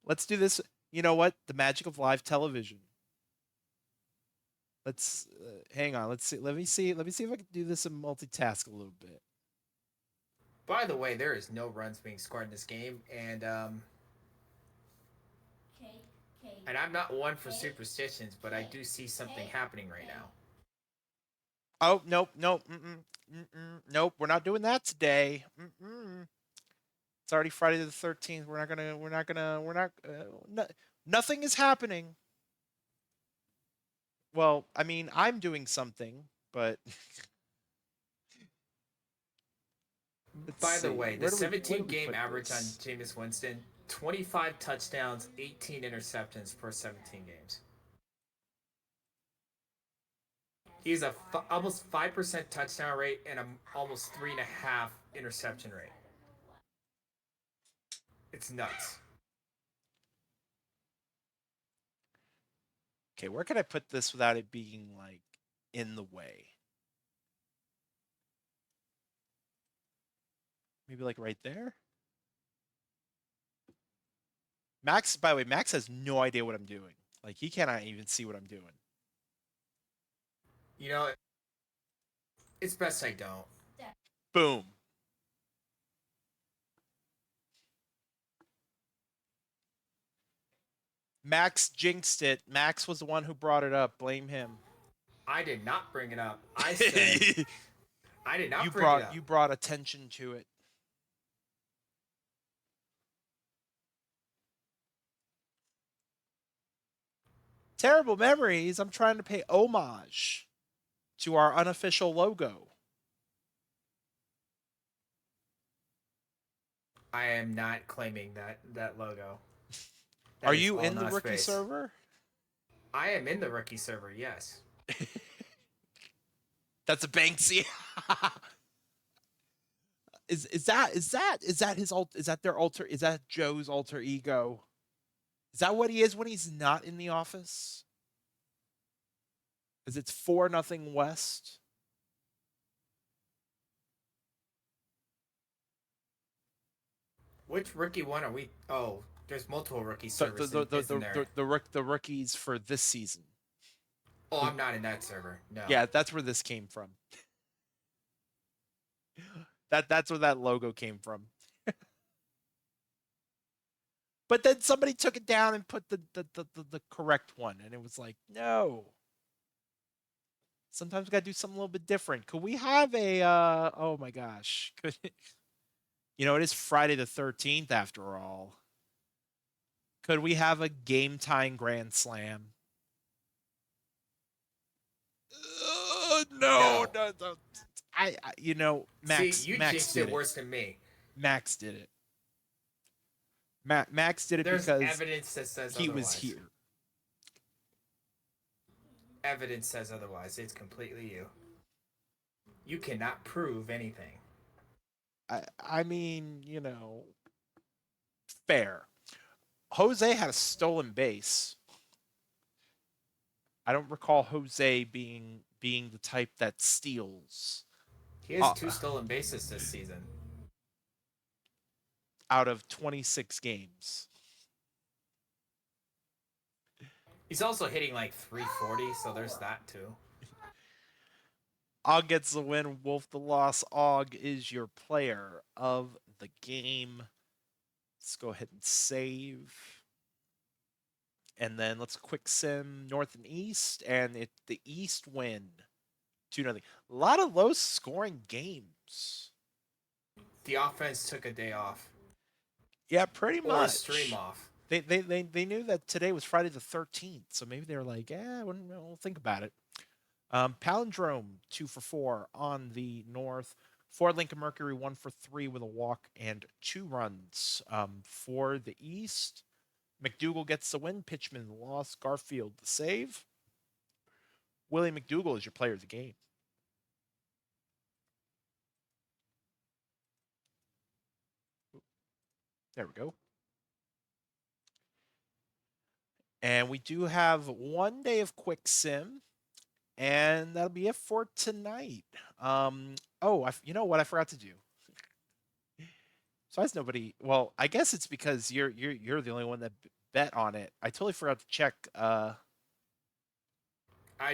Let's do this. You know what? The magic of live television. Let's hang on. Let's see. Let me see. Let me see if I can do this and multitask a little bit. by the way, there is no runs being scored in this game, and I'm not one for superstitions, but I do see something happening right now. Oh nope, nope, nope. We're not doing that today. It's already Friday the 13th. We're not gonna. We're not gonna. We're not. No, nothing is happening. Well, I mean, I'm doing something, but let's By the see. way, the Where do 17 we game put average on this? Jameis Winston, 25 touchdowns, 18 interceptions per 17 games. He's a almost 5% touchdown rate and a almost 3.5 interception rate. It's nuts. Okay, where can I put this without it being like in the way? Maybe like right there. Max, by the way, Max has no idea what I'm doing. Like he cannot even see what I'm doing. You know, It's best I don't. Boom. Max jinxed it. Max was the one who brought it up. Blame him. I did not bring it up. I said I did not bring it up. You brought attention to it. Terrible memories. I'm trying to pay homage to our unofficial logo. I am not claiming that logo. That Are is you all in the rookie nasbase. server? I am in the rookie server. Yes. That's a Banksy. is that his alt? Is that their alter? Is that Joe's alter ego? Is that what he is when he's not in the office? Because it's 4-0 West. Which rookie one are we? Oh, there's multiple rookie servers, isn't there? The rookies for this season. Oh, I'm not in that server. No. Yeah, that's where this came from. That's where that logo came from. But then somebody took it down and put the correct one, and it was like, no. Sometimes we gotta do something a little bit different. Could we have a oh my gosh. Could you know, it is Friday the 13th after all. Could we have a game time grand slam? No. You know, Max. See, you Max jinxed did it worse than me. Max did it. Max did it There's because evidence that says he otherwise. was here. Evidence says otherwise. It's completely you. You cannot prove anything. I mean, you know, fair. Jose had a stolen base. I don't recall Jose being the type that steals. He has 2 stolen bases this season. Out of 26 games. He's also hitting like 340, so there's that too. Og gets the win, Wolf the loss. Og is your player of the game. Let's go ahead and save. And then let's quick sim North and East, and the East win 2-0. A lot of low scoring games. The offense took a day off. Yeah, pretty much. Or a stream off. They knew that today was Friday the 13th, so maybe they were like, we'll think about it. Palindrome 2 for 4 on the North. Ford Lincoln Mercury 1 for 3 with a walk and 2 runs. For the East, McDougal gets the win. Pitchman the loss. Garfield the save. Willie McDougal is your player of the game. There we go. And we do have one day of quick sim, and that'll be it for tonight. You know what I forgot to do. So as nobody, well, I guess it's because you're the only one that bet on it. I totally forgot to check. I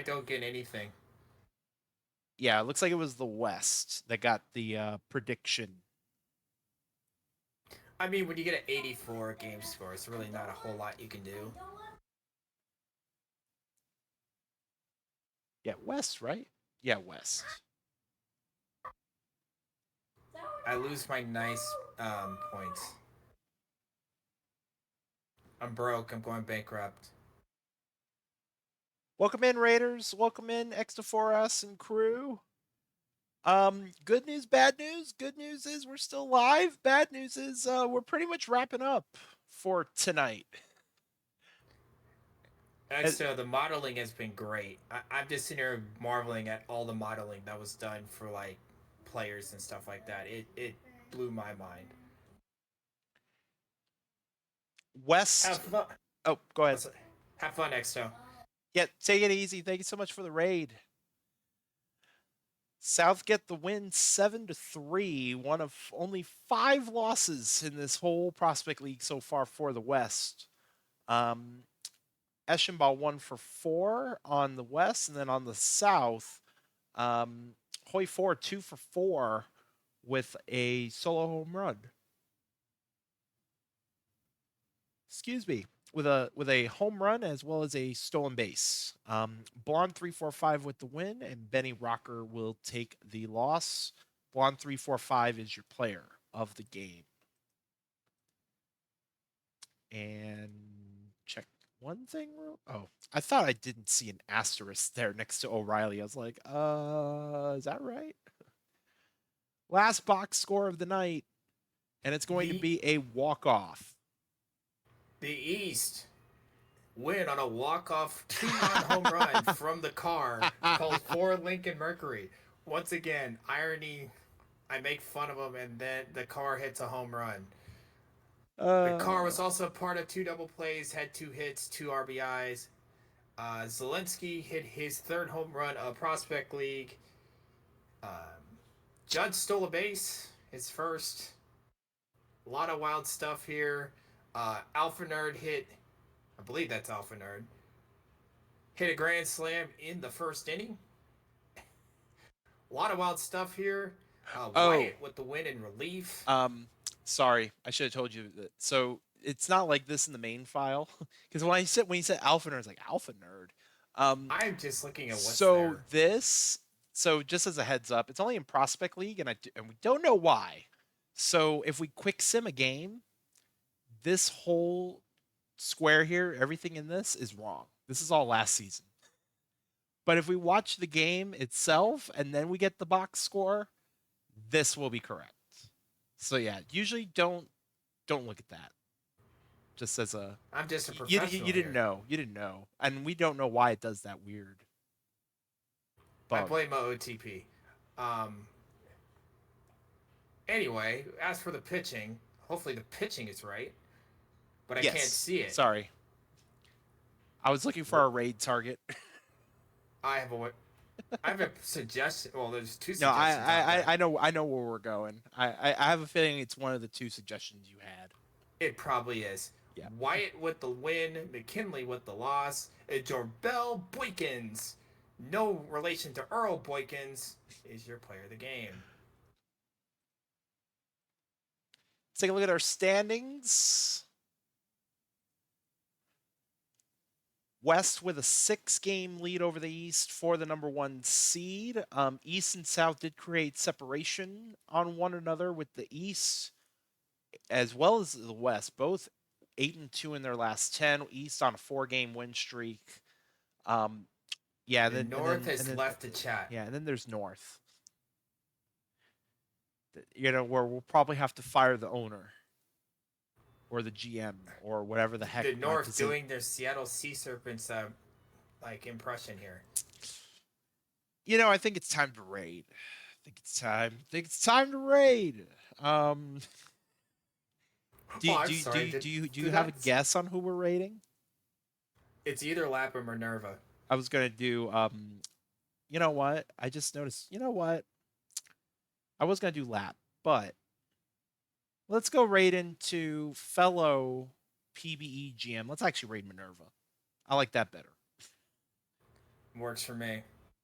don't get anything. Yeah, it looks like it was the West that got the prediction. I mean, when you get an 84 game score, it's really not a whole lot you can do. Yeah, West, right? Yeah, West. I lose my nice points. I'm broke. I'm going bankrupt. Welcome in, Raiders. Welcome in, X4S and crew. Good news, bad news. Good news is we're still live. Bad news is we're pretty much wrapping up for tonight. So the modeling has been great. I'm just sitting here marveling at all the modeling that was done for like players and stuff like that. It blew my mind. West. Have fun. Oh, go ahead. Have fun, Exto. Yeah, take it easy. Thank you so much for the raid. South get the win 7-3, one of only 5 losses in this whole prospect league so far for the West. Eschenbach 1 for 4 on the West, and then on the South, Hoy 4, 2 for 4 with a solo home run. Excuse me, with a home run as well as a stolen base. Blonde 345 with the win, and Benny Rocker will take the loss. Blonde 345 is your player of the game. And check one thing. Oh, I thought I didn't see an asterisk there next to O'Reilly. I was like, is that right? Last box score of the night, and it's going to The be a walk-off. the East win on a walk-off two-run home run from the car called for Lincoln Mercury. Once again, irony. I make fun of him, and then the car hits a home run. The car was also part of two double plays, had 2 hits, 2 RBIs. Zelensky hit his third home run of Prospect League. Um, Judd stole a base, his first. A lot of wild stuff here. Alpha Nerd hit, I believe that's Alpha Nerd, hit a grand slam in the first inning. A lot of wild stuff here. Wyatt with the win in relief. Sorry, I should have told you that. So it's not like this in the main file because when you said Alpha Nerd, I was like Alpha Nerd. I'm just looking at what's so there. so just as a heads up, it's only in Prospect League, and we don't know why. So if we quick sim a game, this whole square here, everything in this is wrong. This is all last season. But if we watch the game itself and then we get the box score, this will be correct. So yeah, usually don't look at that. Just as a I'm just a professional. you didn't know. You didn't know. And we don't know why it does that weird bug. I blame my OTP. Anyway, as for the pitching, hopefully the pitching is right, but I can't see it. Sorry. I was looking for a raid target. I have a suggestion. Well, there's two No, suggestions. I know where we're going. I have a feeling it's one of the two suggestions you had. It probably is. Yeah. Wyatt with the win, McKinley with the loss, and Jorbel Boykins, no relation to Earl Boykins, is your player of the game. Let's take a look at our standings. West with a 6-game lead over the East for the number 1 seed. East and South did create separation on one another, with the East as well as the West, both 8-2 in their last 10. East on a 4-game win streak. Yeah, North has left the chat. Yeah, and then there's North. Where we'll probably have to fire the owner or the GM or whatever the heck. The North doing their Seattle Sea Serpents impression here. I think it's time to raid. I think it's time to raid. Do you have a guess on who we're raiding? It's either Lapham or Nerva. I was gonna do you know what? I just noticed, I was gonna do Lap, but let's go raid into fellow PBE GM. Let's actually raid Minerva. I like that better. Works for me.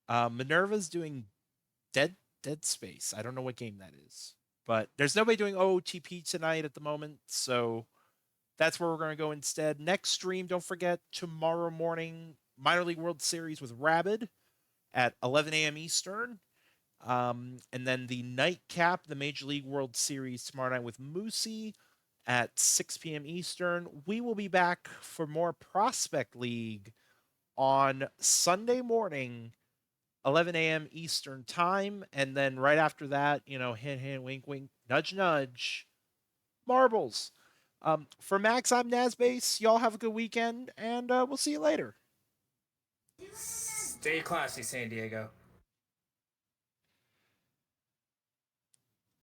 Minerva's doing Dead Space. I don't know what game that is, but there's nobody doing OOTP tonight at the moment, so that's where we're going to go instead. Next stream, don't forget, tomorrow morning, Minor League World Series with Rabid at 11 a.m. Eastern. And then the nightcap, the Major League World Series tomorrow night with Moosey at 6 p.m. Eastern. We will be back for more Prospect League on Sunday morning, 11 a.m. Eastern time. And then right after that, hint, hint, wink, wink, nudge, nudge, marbles. For Max, I'm nasbase. Y'all have a good weekend, and we'll see you later. Stay classy, San Diego.